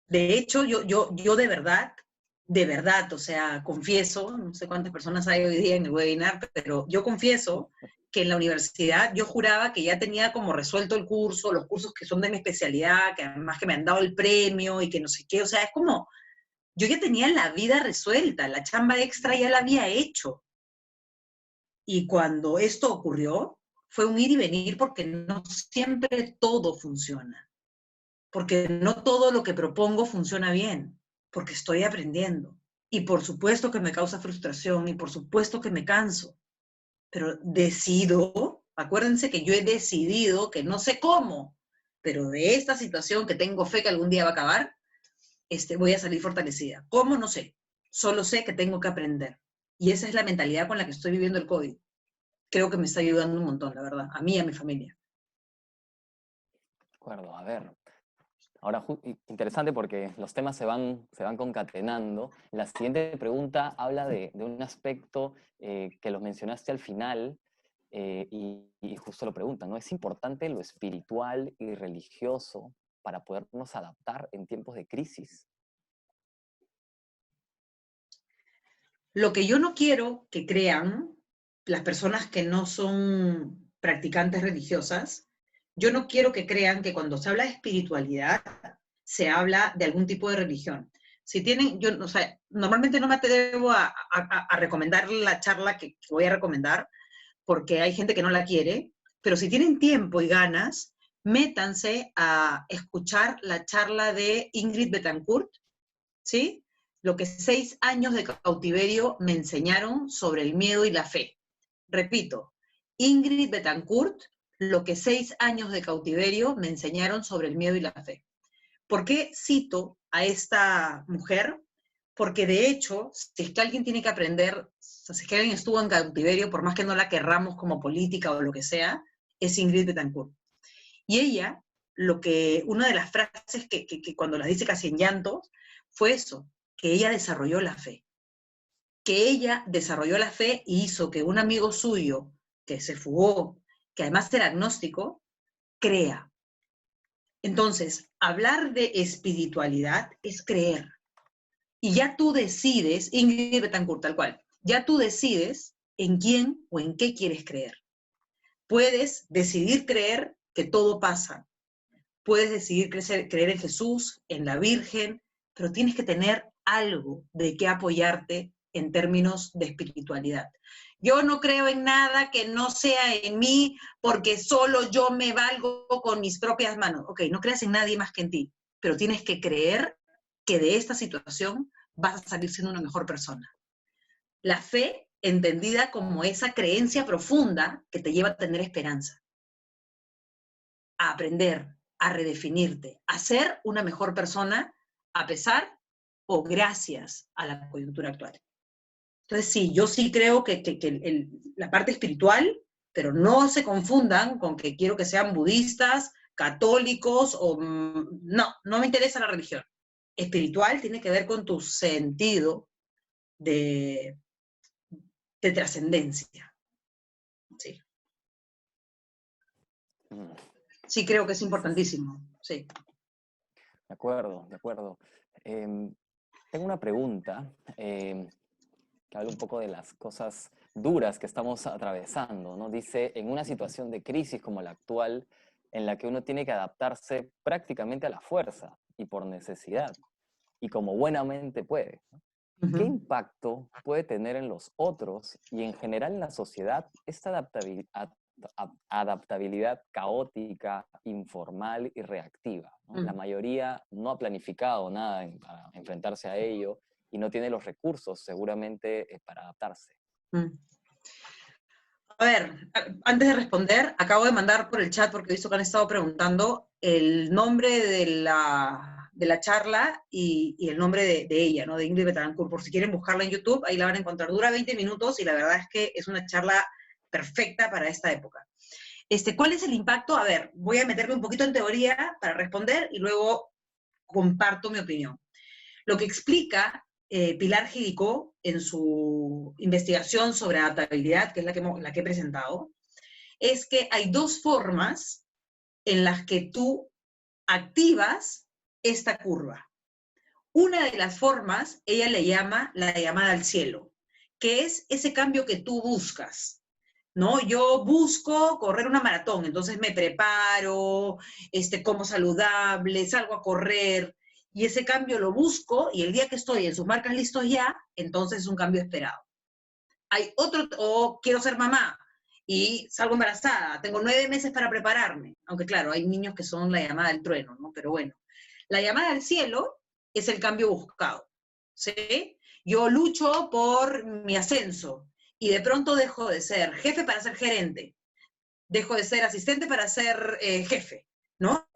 de hecho, yo de verdad, o sea, confieso, no sé cuántas personas hay hoy día en el webinar, pero yo confieso que en la universidad yo juraba que ya tenía como resuelto el curso, los cursos que son de mi especialidad, que además que me han dado el premio y que no sé qué, o sea, es como, yo ya tenía la vida resuelta, la chamba extra ya la había hecho. Y cuando esto ocurrió, fue un ir y venir porque no siempre todo funciona, porque no todo lo que propongo funciona bien, porque estoy aprendiendo. Y por supuesto que me causa frustración y por supuesto que me canso, pero decido, acuérdense que yo he decidido que no sé cómo, pero de esta situación que tengo fe que algún día va a acabar, voy a salir fortalecida. ¿Cómo? No sé. Solo sé que tengo que aprender. Y esa es la mentalidad con la que estoy viviendo el COVID. Creo que me está ayudando un montón, la verdad, a mí y a mi familia. De acuerdo, a ver. Ahora, interesante porque los temas se van concatenando. La siguiente pregunta habla de un aspecto que los mencionaste al final y justo lo preguntan, ¿no? ¿Es importante lo espiritual y religioso para podernos adaptar en tiempos de crisis? Lo que yo no quiero que crean las personas que no son practicantes religiosas, yo no quiero que crean que cuando se habla de espiritualidad se habla de algún tipo de religión. Si tienen, yo, o sea, normalmente no me atrevo a recomendar la charla que voy a recomendar, porque hay gente que no la quiere, pero si tienen tiempo y ganas, métanse a escuchar la charla de Ingrid Betancourt, ¿sí? lo que 6 años de cautiverio me enseñaron sobre el miedo y la fe. Repito, Ingrid Betancourt, lo que 6 años de cautiverio me enseñaron sobre el miedo y la fe. ¿Por qué cito a esta mujer? Porque de hecho, si es que alguien tiene que aprender, si es que alguien estuvo en cautiverio, por más que no la querramos como política o lo que sea, es Ingrid Betancourt. Y ella, una de las frases que cuando las dice casi en llanto, fue eso, que ella desarrolló la fe. Que ella desarrolló la fe y hizo que un amigo suyo, que se fugó, que además era agnóstico, crea. Entonces, hablar de espiritualidad es creer. Y ya tú decides, Ingrid Betancourt, tal cual, ya tú decides en quién o en qué quieres creer. Puedes decidir creer que todo pasa. Puedes decidir creer en Jesús, en la Virgen, pero tienes que tener algo de qué apoyarte en términos de espiritualidad. Yo no creo en nada que no sea en mí porque solo yo me valgo con mis propias manos. Ok, no creas en nadie más que en ti, pero tienes que creer que de esta situación vas a salir siendo una mejor persona. La fe entendida como esa creencia profunda que te lleva a tener esperanza, a aprender, a redefinirte, a ser una mejor persona a pesar o gracias a la coyuntura actual. Entonces sí, yo sí creo que la parte espiritual, pero no se confundan con que quiero que sean budistas, católicos, o no me interesa la religión. Espiritual tiene que ver con tu sentido de trascendencia. Sí. Mm. Sí, creo que es importantísimo. Sí. De acuerdo, de acuerdo. Tengo una pregunta que habla un poco de las cosas duras que estamos atravesando, ¿no? Dice, en una situación de crisis como la actual, en la que uno tiene que adaptarse prácticamente a la fuerza y por necesidad, y como buenamente puede, ¿no? ¿Qué impacto puede tener en los otros y en general en la sociedad esta adaptabilidad caótica, informal y reactiva, ¿no? La mayoría no ha planificado nada para enfrentarse a ello y no tiene los recursos seguramente para adaptarse. A ver, antes de responder, acabo de mandar por el chat, porque he visto que han estado preguntando, el nombre de la charla y el nombre de ella, ¿no? De Ingrid Betancourt, por si quieren buscarla en YouTube, ahí la van a encontrar. Dura 20 minutos y la verdad es que es una charla perfecta para esta época. ¿Cuál es el impacto? A ver, voy a meterme un poquito en teoría para responder y luego comparto mi opinión. Lo que explica Pilar Gidicó en su investigación sobre adaptabilidad, que es la que he presentado, es que hay dos formas en las que tú activas esta curva. Una de las formas, ella le llama la llamada al cielo, que es ese cambio que tú buscas, ¿no? Yo busco correr una maratón, entonces me preparo, como saludable, salgo a correr, y ese cambio lo busco, y el día que estoy en sus marcas listos ya, entonces es un cambio esperado. Hay otro, o quiero ser mamá, y salgo embarazada, tengo 9 meses para prepararme, aunque claro, hay niños que son la llamada del trueno, ¿no? Pero bueno, la llamada al cielo es el cambio buscado, ¿sí? Yo lucho por mi ascenso, y de pronto dejo de ser jefe para ser gerente, dejo de ser asistente para ser jefe, ¿no?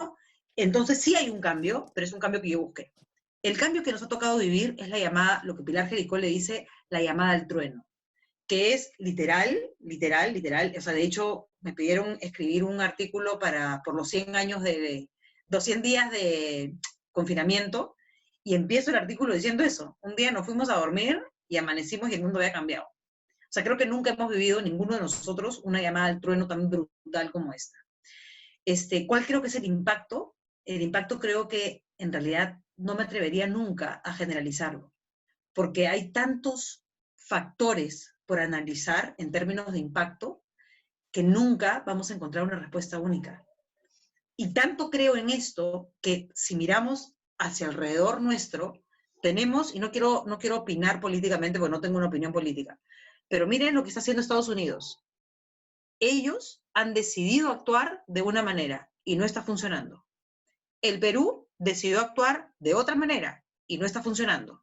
Entonces sí hay un cambio, pero es un cambio que yo busqué. El cambio que nos ha tocado vivir es la llamada, lo que Pilar Jericó le dice, la llamada al trueno, que es literal, o sea, de hecho me pidieron escribir un artículo por los 100 años de 200 días de confinamiento, y empiezo el artículo diciendo eso. Un día nos fuimos a dormir y amanecimos y el mundo había cambiado. O sea, creo que nunca hemos vivido, ninguno de nosotros, una llamada al trueno tan brutal como esta. ¿Cuál creo que es el impacto? El impacto creo que en realidad no me atrevería nunca a generalizarlo, porque hay tantos factores por analizar en términos de impacto que nunca vamos a encontrar una respuesta única. Y tanto creo en esto que si miramos hacia alrededor nuestro, tenemos, y no quiero opinar políticamente porque no tengo una opinión política, pero miren lo que está haciendo Estados Unidos. Ellos han decidido actuar de una manera y no está funcionando. El Perú decidió actuar de otra manera y no está funcionando.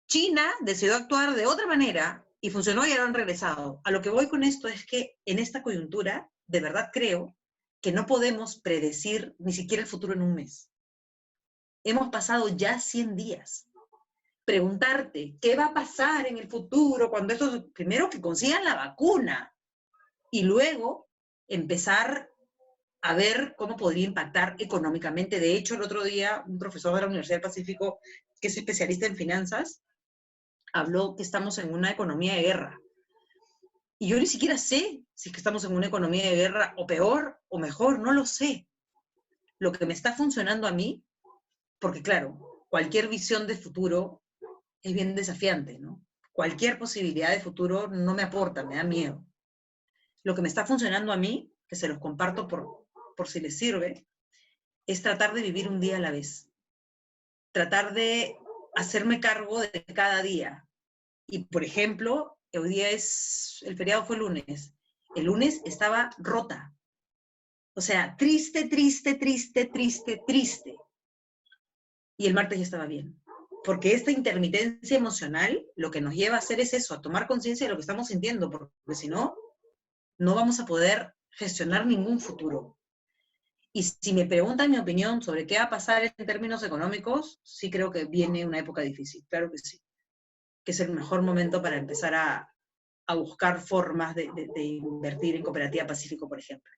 China decidió actuar de otra manera y funcionó y ahora han regresado. A lo que voy con esto es que en esta coyuntura, de verdad creo que no podemos predecir ni siquiera el futuro en un mes. Hemos pasado ya 100 días. Preguntarte qué va a pasar en el futuro cuando estos, primero que consigan la vacuna y luego empezar a ver cómo podría impactar económicamente. De hecho, el otro día un profesor de la Universidad del Pacífico, que es especialista en finanzas, habló que estamos en una economía de guerra. Y yo ni siquiera sé si es que estamos en una economía de guerra o peor o mejor, no lo sé. Lo que me está funcionando a mí, porque claro, cualquier visión de futuro es bien desafiante, ¿no? Cualquier posibilidad de futuro no me aporta, me da miedo. Lo que me está funcionando a mí, que se los comparto por si les sirve, es tratar de vivir un día a la vez. Tratar de hacerme cargo de cada día. Y, por ejemplo, hoy día el feriado fue el lunes. El lunes estaba rota. O sea, triste, triste, triste, triste, triste. Y el martes ya estaba bien. Porque esta intermitencia emocional lo que nos lleva a hacer es eso, a tomar conciencia de lo que estamos sintiendo, porque si no, no vamos a poder gestionar ningún futuro. Y si me preguntan mi opinión sobre qué va a pasar en términos económicos, sí creo que viene una época difícil, claro que sí, que es el mejor momento para empezar a buscar formas de invertir en Cooperativa Pacífico, por ejemplo.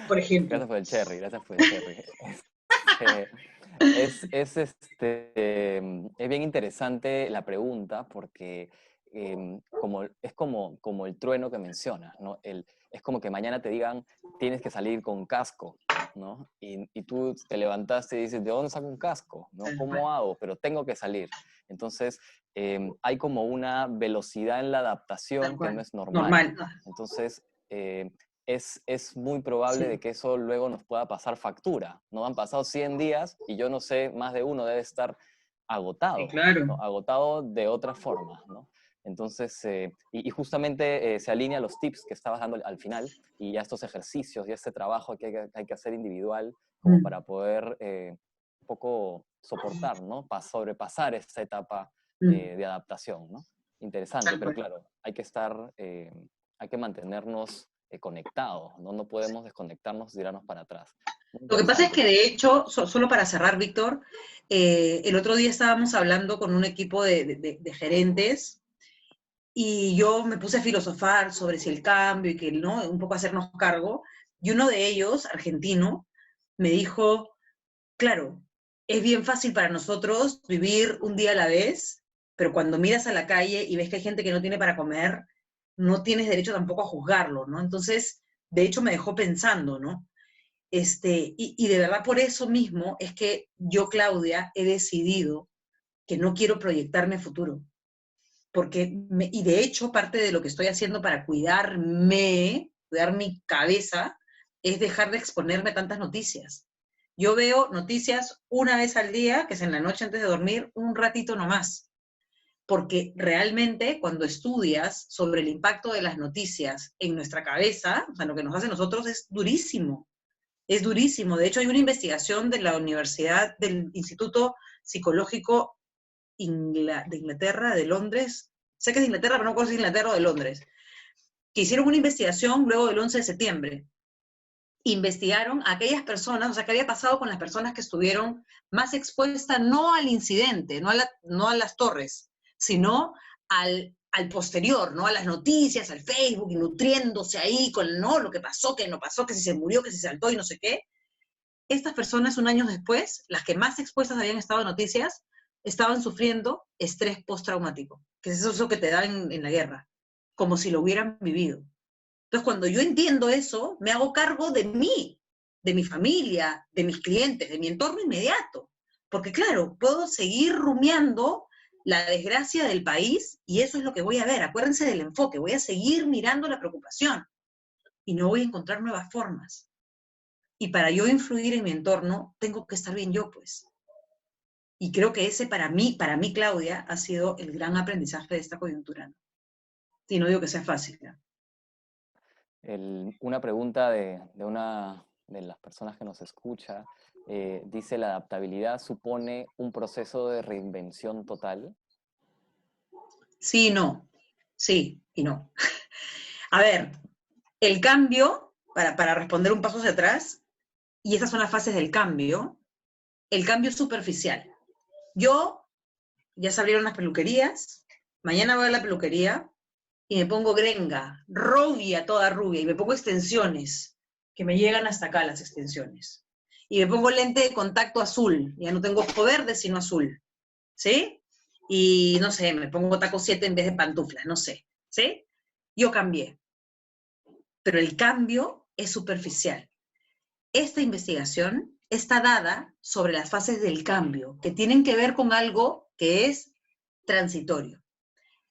Por ejemplo. Gracias por el cherry, gracias por el cherry. Este, es bien interesante la pregunta porque como el trueno que mencionas, ¿no? Es como que mañana te digan, tienes que salir con casco, ¿no? Y tú te levantaste y dices, ¿de dónde saco un casco? ¿No? ¿Cómo hago? Pero tengo que salir. Entonces, hay como una velocidad en la Tal adaptación que no cual. es normal. Normal. Entonces, es muy probable de Sí. que eso luego nos pueda pasar factura. No han pasado 100 días y yo no sé, más de uno debe estar Sí, agotado, claro. ¿no? Agotado de otra forma, ¿no? Entonces, y justamente se alinea a los tips que estabas dando al final y ya estos ejercicios y este trabajo que hay que hacer individual como Mm, para poder un poco soportar, ¿no? Para sobrepasar esta etapa mm, de adaptación, ¿no? Interesante, tal pero cual. claro, hay que mantenernos conectados, ¿no? No podemos desconectarnos y tirarnos para atrás. Muy Lo que pasa es interesante. que, de hecho, solo para cerrar, Víctor, el otro día estábamos hablando con un equipo de gerentes y yo me puse a filosofar sobre si el cambio y que, ¿no? Un poco hacernos cargo. Y uno de ellos, argentino, me dijo, claro, es bien fácil para nosotros vivir un día a la vez, pero cuando miras a la calle y ves que hay gente que no tiene para comer, no tienes derecho tampoco a juzgarlo, ¿no? Entonces, de hecho, me dejó pensando, ¿no? Y de verdad por eso mismo es que yo, Claudia, he decidido que no quiero proyectarme a futuro. Y de hecho, parte de lo que estoy haciendo para cuidarme, cuidar mi cabeza, es dejar de exponerme a tantas noticias. Yo veo noticias una vez al día, que es en la noche antes de dormir, un ratito nomás. Porque realmente cuando estudias sobre el impacto de las noticias en nuestra cabeza, o sea, lo que nos hace a nosotros es durísimo. Es durísimo. De hecho, hay una investigación de la Universidad, del Instituto Psicológico de Inglaterra, de Londres, sé que es de Inglaterra, pero no recuerdo si es de Inglaterra o de Londres, que hicieron una investigación luego del 11 de septiembre. Investigaron a aquellas personas, o sea, qué había pasado con las personas que estuvieron más expuestas no al incidente, no a las torres, sino al posterior, ¿no? A las noticias, al Facebook, y nutriéndose ahí con, ¿no? Lo que pasó, que no pasó, que si se murió, que si se saltó y no sé qué. Estas personas, un año después, las que más expuestas habían estado en noticias, estaban sufriendo estrés postraumático, que es eso que te da en la guerra, como si lo hubieran vivido. Entonces, cuando yo entiendo eso, me hago cargo de mí, de mi familia, de mis clientes, de mi entorno inmediato. Porque claro, puedo seguir rumiando la desgracia del país y eso es lo que voy a ver. Acuérdense del enfoque, voy a seguir mirando la preocupación y no voy a encontrar nuevas formas. Y para yo influir en mi entorno, tengo que estar bien yo, pues. Y creo que ese para mí, Claudia, ha sido el gran aprendizaje de esta coyuntura, ¿no? Y no digo que sea fácil, ¿no? Una pregunta de una de las personas que nos escucha dice la adaptabilidad supone un proceso de reinvención total. Sí y no. Sí y no. A ver, el cambio, para responder un paso hacia atrás, y estas son las fases del cambio, el cambio es superficial. Ya se abrieron las peluquerías, mañana voy a la peluquería y me pongo grenga, rubia, toda rubia, y me pongo extensiones, que me llegan hasta acá las extensiones. Y me pongo lente de contacto azul, ya no tengo ojo verde, sino azul, ¿sí? Y no sé, me pongo taco 7 en vez de pantuflas, no sé, ¿sí? Yo cambié, pero el cambio es superficial. Esta investigación está dada sobre las fases del cambio, que tienen que ver con algo que es transitorio.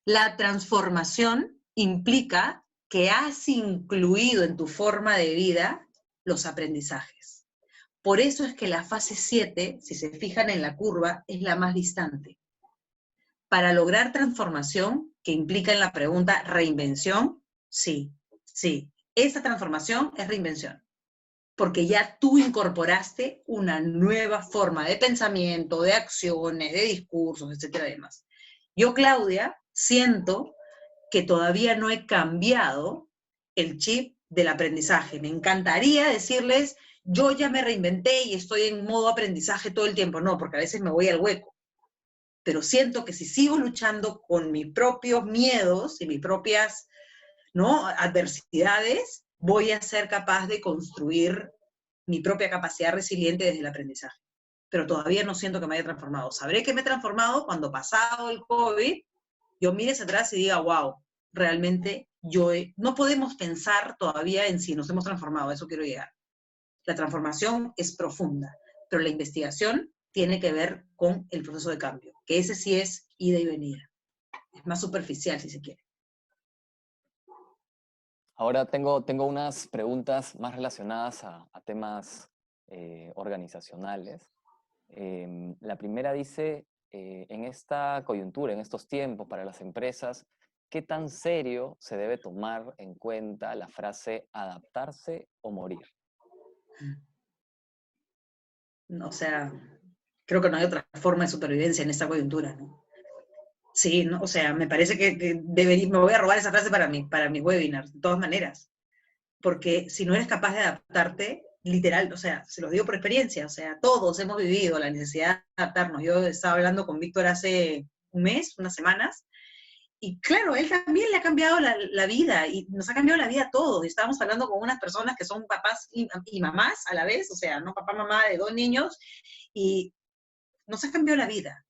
La transformación implica que has incluido en tu forma de vida los aprendizajes. Por eso es que la fase 7, si se fijan en la curva, es la más distante. Para lograr transformación, que implica en la pregunta reinvención, sí, sí, esa transformación es reinvención, porque ya tú incorporaste una nueva forma de pensamiento, de acciones, de discursos, etcétera, demás. Yo, Claudia, siento que todavía no he cambiado el chip del aprendizaje. Me encantaría decirles, yo ya me reinventé y estoy en modo aprendizaje todo el tiempo. No, porque a veces me voy al hueco. Pero siento que si sigo luchando con mis propios miedos y mis propias, ¿no?, adversidades, voy a ser capaz de construir mi propia capacidad resiliente desde el aprendizaje. Pero todavía no siento que me haya transformado. Sabré que me he transformado cuando, pasado el COVID, yo mire hacia atrás y diga, wow, realmente no podemos pensar todavía en si nos hemos transformado, a eso quiero llegar. La transformación es profunda, pero la investigación tiene que ver con el proceso de cambio, que ese sí es ida y venida. Es más superficial, si se quiere. Ahora tengo unas preguntas más relacionadas a temas organizacionales. La primera dice, en esta coyuntura, en estos tiempos para las empresas, ¿qué tan serio se debe tomar en cuenta la frase adaptarse o morir? O sea, creo que no hay otra forma de supervivencia en esta coyuntura, ¿no? Sí, ¿no? O sea, me parece que me voy a robar esa frase para mis webinars, de todas maneras. Porque si no eres capaz de adaptarte, literal, o sea, se los digo por experiencia, o sea, todos hemos vivido la necesidad de adaptarnos. Yo estaba hablando con Víctor hace un mes, unas semanas, y claro, él también le ha cambiado la vida, y nos ha cambiado la vida a todos. Estábamos hablando con unas personas que son papás y mamás a la vez, o sea, no papá, mamá de 2 niños, y nos ha cambiado la vida.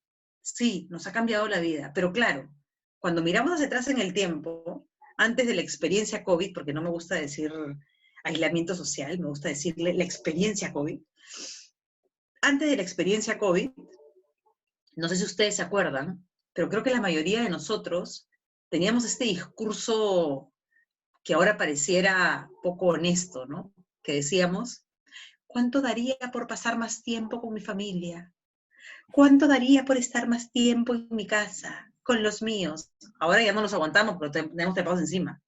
Sí, nos ha cambiado la vida, pero claro, cuando miramos hacia atrás en el tiempo, antes de la experiencia COVID, porque no me gusta decir aislamiento social, me gusta decirle la experiencia COVID. Antes de la experiencia COVID, no sé si ustedes se acuerdan, pero creo que la mayoría de nosotros teníamos este discurso que ahora pareciera poco honesto, ¿no? Que decíamos, ¿cuánto daría por pasar más tiempo con mi familia? ¿Cuánto daría por estar más tiempo en mi casa, con los míos? Ahora ya no los aguantamos, pero tenemos trepados encima.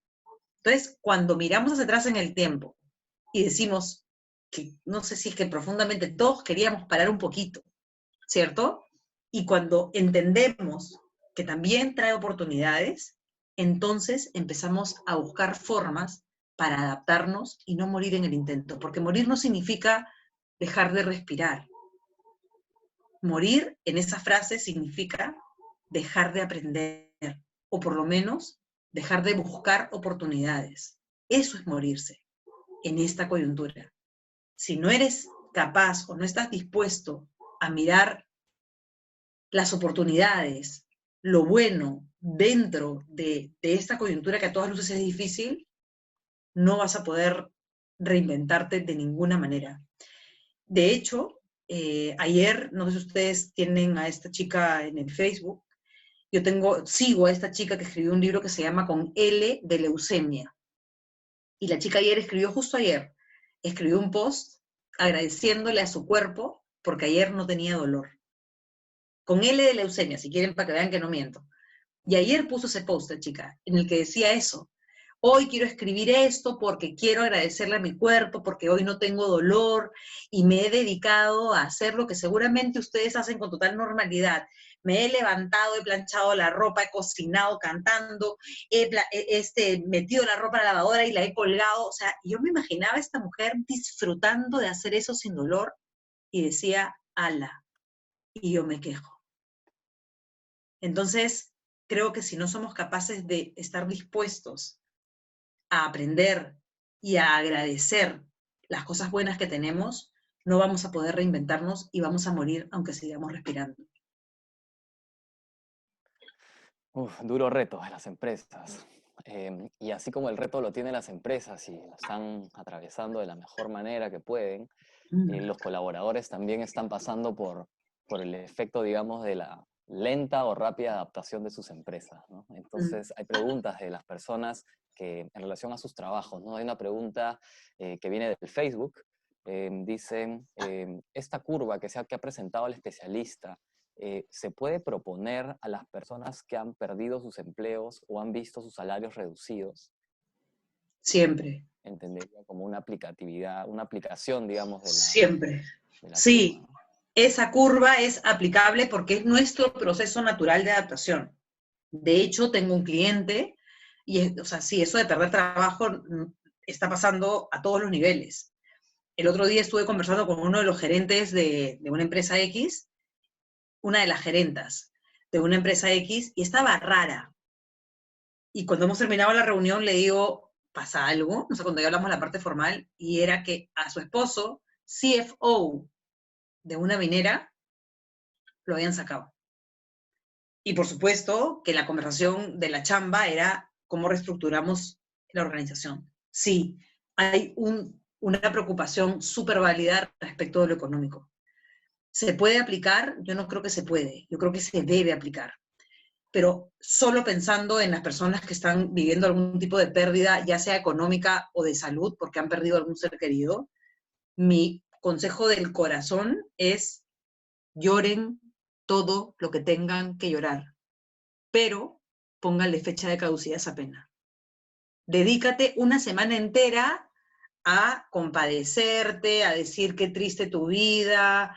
Entonces, cuando miramos hacia atrás en el tiempo y decimos que no sé si es que profundamente todos queríamos parar un poquito, ¿cierto? Y cuando entendemos que también trae oportunidades, entonces empezamos a buscar formas para adaptarnos y no morir en el intento, porque morir no significa dejar de respirar. Morir en esa frase significa dejar de aprender, o por lo menos dejar de buscar oportunidades. Eso es morirse en esta coyuntura. Si no eres capaz o no estás dispuesto a mirar las oportunidades, lo bueno dentro de esta coyuntura que a todas luces es difícil, no vas a poder reinventarte de ninguna manera. De hecho, ayer, no sé si ustedes tienen a esta chica en el Facebook, sigo a esta chica que escribió un libro que se llama Con L de leucemia. Y la chica justo ayer, escribió un post agradeciéndole a su cuerpo porque ayer no tenía dolor. Con L de leucemia, si quieren para que vean que no miento. Y ayer puso ese post la chica, en el que decía eso. hoy quiero escribir esto porque quiero agradecerle a mi cuerpo, porque hoy no tengo dolor y me he dedicado a hacer lo que seguramente ustedes hacen con total normalidad. Me he levantado, he planchado la ropa, he cocinado cantando, metido la ropa a la lavadora y la he colgado. O sea, yo me imaginaba a esta mujer disfrutando de hacer eso sin dolor y decía, ala, y yo me quejo. Entonces, creo que si no somos capaces de estar dispuestos a aprender y a agradecer las cosas buenas que tenemos, no vamos a poder reinventarnos y vamos a morir aunque sigamos respirando. Duro reto de las empresas. Y así como el reto lo tienen las empresas y lo están atravesando de la mejor manera que pueden, los colaboradores también están pasando por el efecto, digamos, de la lenta o rápida adaptación de sus empresas, ¿no? Entonces, hay preguntas de las personas que, en relación a sus trabajos, ¿no? Hay una pregunta que viene del Facebook. Dicen, esta curva que ha presentado el especialista, ¿se puede proponer a las personas que han perdido sus empleos o han visto sus salarios reducidos? Siempre. Entendería como una aplicatividad, una aplicación, digamos, Siempre. de la Sí, curva. esa curva es aplicable porque es nuestro proceso natural de adaptación. De hecho, tengo un cliente y, o sea, sí, eso de perder trabajo está pasando a todos los niveles. El otro día estuve conversando con uno de los gerentes de una empresa X, una de las gerentas de una empresa X, y estaba rara. Y cuando hemos terminado la reunión le digo, ¿pasa algo? O sea, cuando ya hablamos de la parte formal, y era que a su esposo, CFO de una minera, lo habían sacado. Y por supuesto que la conversación de la chamba era cómo reestructuramos la organización. Sí, hay una preocupación súper válida respecto de lo económico. ¿Se puede aplicar? Yo no creo que se puede, yo creo que se debe aplicar. Pero solo pensando en las personas que están viviendo algún tipo de pérdida, ya sea económica o de salud, porque han perdido algún ser querido, mi consejo del corazón es lloren todo lo que tengan que llorar, pero póngale fecha de caducidad a esa pena. Dedícate una semana entera a compadecerte, a decir qué triste tu vida,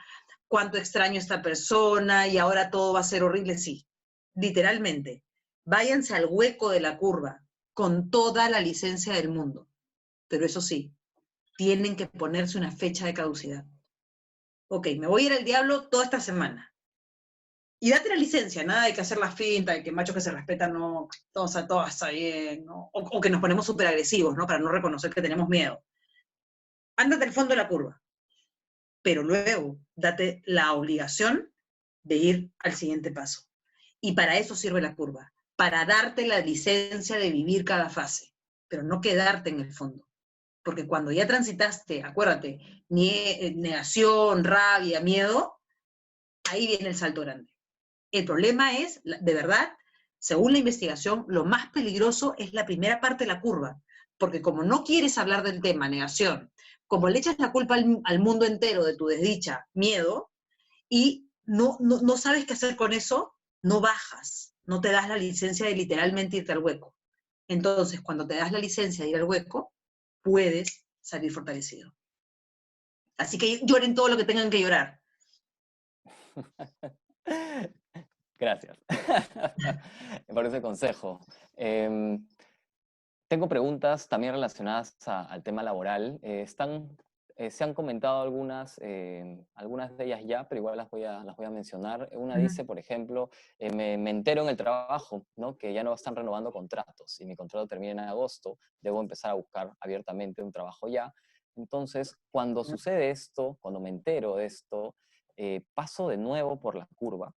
cuánto extraño a esta persona y ahora todo va a ser horrible. Sí, literalmente. Váyanse al hueco de la curva con toda la licencia del mundo. Pero eso sí, tienen que ponerse una fecha de caducidad. Ok, me voy a ir al diablo toda esta semana. Y date la licencia, nada de que hacer la finta, de que machos que se respetan, no, todo está bien, ¿no? O que nos ponemos súper agresivos, ¿no? Para no reconocer que tenemos miedo. Ándate al fondo de la curva, pero luego date la obligación de ir al siguiente paso. Y para eso sirve la curva, para darte la licencia de vivir cada fase, pero no quedarte en el fondo. Porque cuando ya transitaste, acuérdate, negación, rabia, miedo, ahí viene el salto grande. El problema es, de verdad, según la investigación, lo más peligroso es la primera parte de la curva, porque como no quieres hablar del tema, negación, como le echas la culpa al mundo entero de tu desdicha, miedo, y no sabes qué hacer con eso, no bajas, no te das la licencia de literalmente irte al hueco. Entonces, cuando te das la licencia de ir al hueco, puedes salir fortalecido. Así que lloren todo lo que tengan que llorar. Gracias por ese consejo. Tengo preguntas también relacionadas al tema laboral. Se han comentado algunas de ellas ya, pero igual las voy a mencionar. Una dice, por ejemplo, me entero en el trabajo, ¿no? Que ya no están renovando contratos y mi contrato termina en agosto, debo empezar a buscar abiertamente un trabajo ya. Entonces, cuando sucede esto, cuando me entero de esto, paso de nuevo por la curva.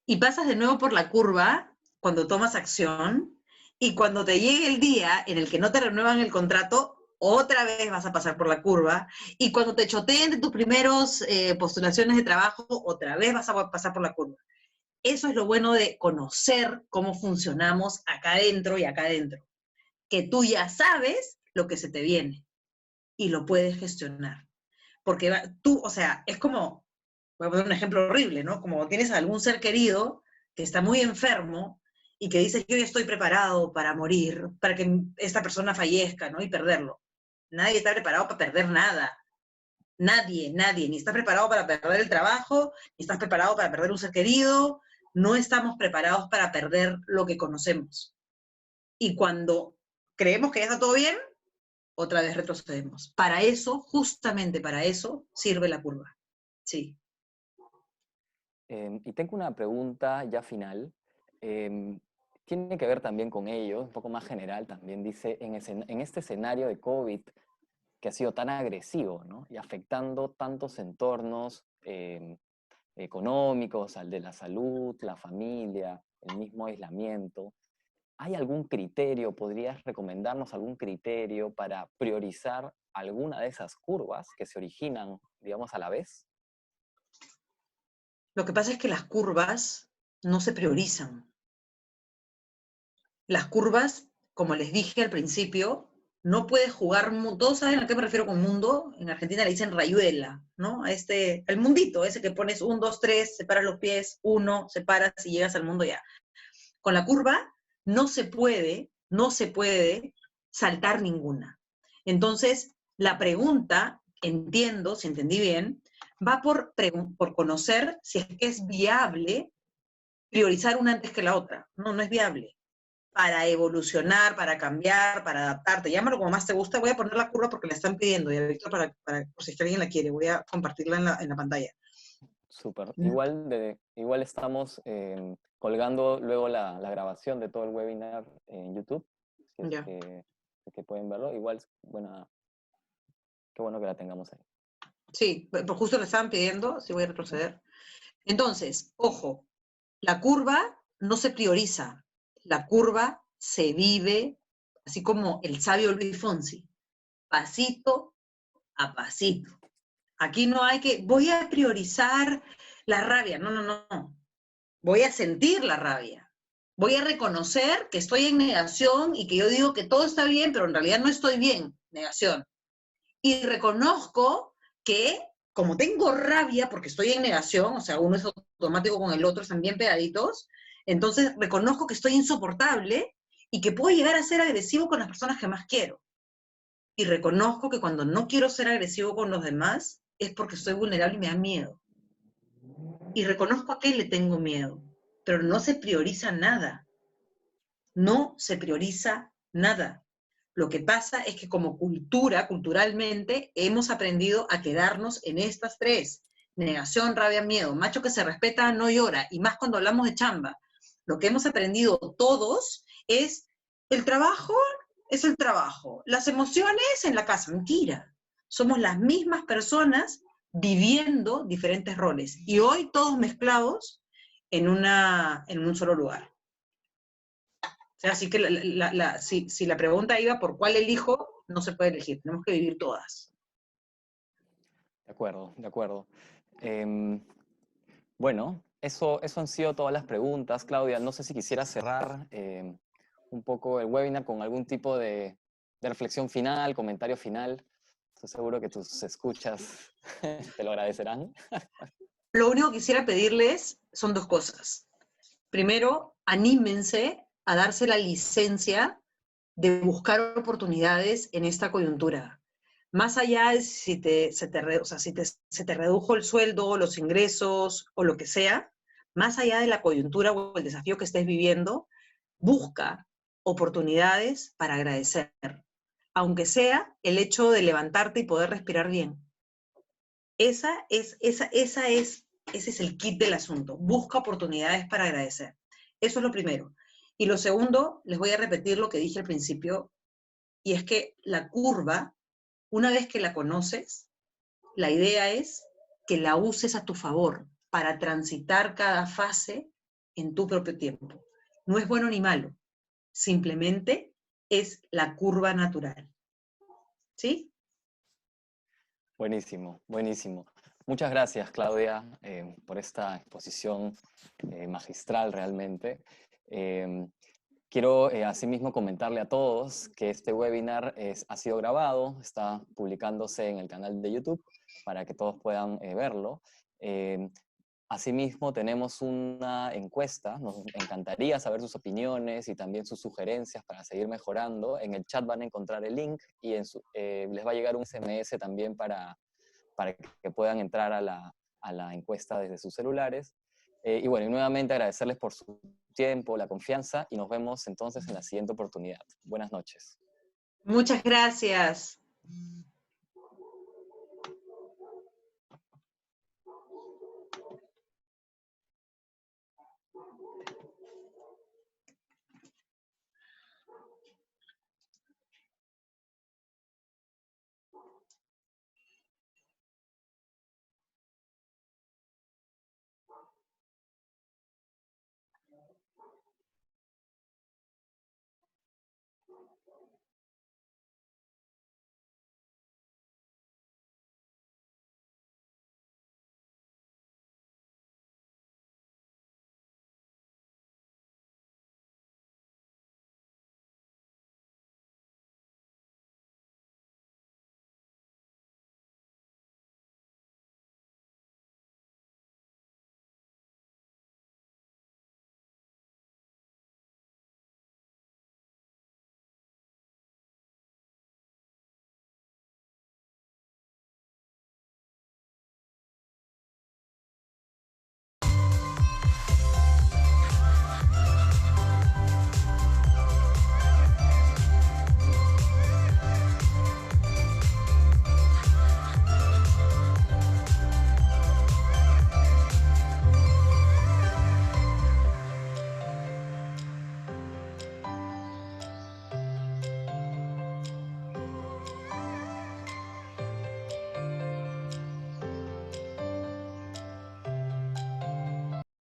Y pasas de nuevo por la curva cuando tomas acción y cuando te llegue el día en el que no te renuevan el contrato, otra vez vas a pasar por la curva y cuando te choteen de tus primeros postulaciones de trabajo, otra vez vas a pasar por la curva. Eso es lo bueno de conocer cómo funcionamos acá adentro y acá adentro, que tú ya sabes lo que se te viene y lo puedes gestionar. Porque tú, o sea, es como, voy a poner un ejemplo horrible, ¿no? Como tienes a algún ser querido que está muy enfermo y que dices, yo ya estoy preparado para morir, para que esta persona fallezca, ¿no? Y perderlo. Nadie está preparado para perder nada. Nadie, nadie. Ni está preparado para perder el trabajo, ni estás preparado para perder un ser querido. No estamos preparados para perder lo que conocemos. Y cuando creemos que ya está todo bien, otra vez retrocedemos. Para eso, justamente para eso, sirve la curva. Sí. Y tengo una pregunta ya final. Em, Tiene que ver también con ello, un poco más general también. Dice, en este escenario de COVID que ha sido tan agresivo, ¿no? Y afectando tantos entornos económicos, al de la salud, la familia, el mismo aislamiento, ¿hay algún criterio, podrías recomendarnos algún criterio para priorizar alguna de esas curvas que se originan, digamos, a la vez? Lo que pasa es que las curvas no se priorizan. Las curvas, como les dije al principio, no puedes jugar, todos saben a qué me refiero con mundo, en Argentina le dicen rayuela, ¿no? El mundito, ese que pones 1, 2, 3, separas los pies, 1, separas y llegas al mundo ya. Con la curva no se puede saltar ninguna. Entonces, la pregunta, entiendo, si entendí bien, va por conocer si es que es viable priorizar una antes que la otra. No, no es viable. Para evolucionar, para cambiar, para adaptarte, llámalo como más te gusta, voy a poner la curva porque la están pidiendo, y Víctor, por si es que alguien la quiere, voy a compartirla en la pantalla. Súper. Igual estamos colgando luego la grabación de todo el webinar en YouTube, si es Ya. que pueden verlo. Igual, buena, qué bueno que la tengamos ahí. Sí, pues justo le estaban pidiendo, sí voy a Ujú. retroceder. Entonces, ojo, la curva no se prioriza, la curva se vive, así como el sabio Luis Fonsi, pasito a pasito. Aquí no hay que, voy a priorizar la rabia, no, no, no. Voy a sentir la rabia. Voy a reconocer que estoy en negación y que yo digo que todo está bien, pero en realidad no estoy bien, negación. Y reconozco que como tengo rabia porque estoy en negación, o sea, uno es automático con el otro, están bien pegaditos, entonces reconozco que estoy insoportable y que puedo llegar a ser agresivo con las personas que más quiero. Y reconozco que cuando no quiero ser agresivo con los demás es porque estoy vulnerable y me da miedo. Y reconozco a qué le tengo miedo, pero no se prioriza nada. No se prioriza nada. Lo que pasa es que como cultura, culturalmente, hemos aprendido a quedarnos en estas tres. Negación, rabia, miedo. Macho que se respeta no llora. Y más cuando hablamos de chamba. Lo que hemos aprendido todos es el trabajo es el trabajo. Las emociones en la casa. Mentira. Somos las mismas personas viviendo diferentes roles. Y hoy todos mezclados en un solo lugar. O sea, así que si la pregunta iba por cuál elijo, no se puede elegir, tenemos que vivir todas. De acuerdo, de acuerdo. Em, bueno, eso han sido todas las preguntas. Claudia, no sé si quisiera cerrar un poco el webinar con algún tipo de reflexión final, comentario final. Estoy seguro que tus escuchas te lo agradecerán. Lo único que quisiera pedirles son dos cosas. Primero, anímense a darse la licencia de buscar oportunidades en esta coyuntura. Más allá de si se te redujo el sueldo, los ingresos o lo que sea, más allá de la coyuntura o el desafío que estés viviendo, busca oportunidades para agradecer, aunque sea el hecho de levantarte y poder respirar bien. Ese es el kit del asunto. Busca oportunidades para agradecer. Eso es lo primero. Y lo segundo, les voy a repetir lo que dije al principio, y es que la curva, una vez que la conoces, la idea es que la uses a tu favor para transitar cada fase en tu propio tiempo. No es bueno ni malo, simplemente es la curva natural. ¿Sí? Buenísimo, buenísimo. Muchas gracias, Claudia, por esta exposición magistral realmente. Eh, Quiero asimismo comentarle a todos que este webinar ha sido grabado, está publicándose en el canal de YouTube para que todos puedan verlo. Asimismo, tenemos una encuesta, nos encantaría saber sus opiniones y también sus sugerencias para seguir mejorando. En el chat van a encontrar el link y les va a llegar un SMS también para que puedan entrar a la encuesta desde sus celulares. Y bueno, y nuevamente agradecerles por su tiempo, la confianza, y nos vemos entonces en la siguiente oportunidad. Buenas noches. Muchas gracias.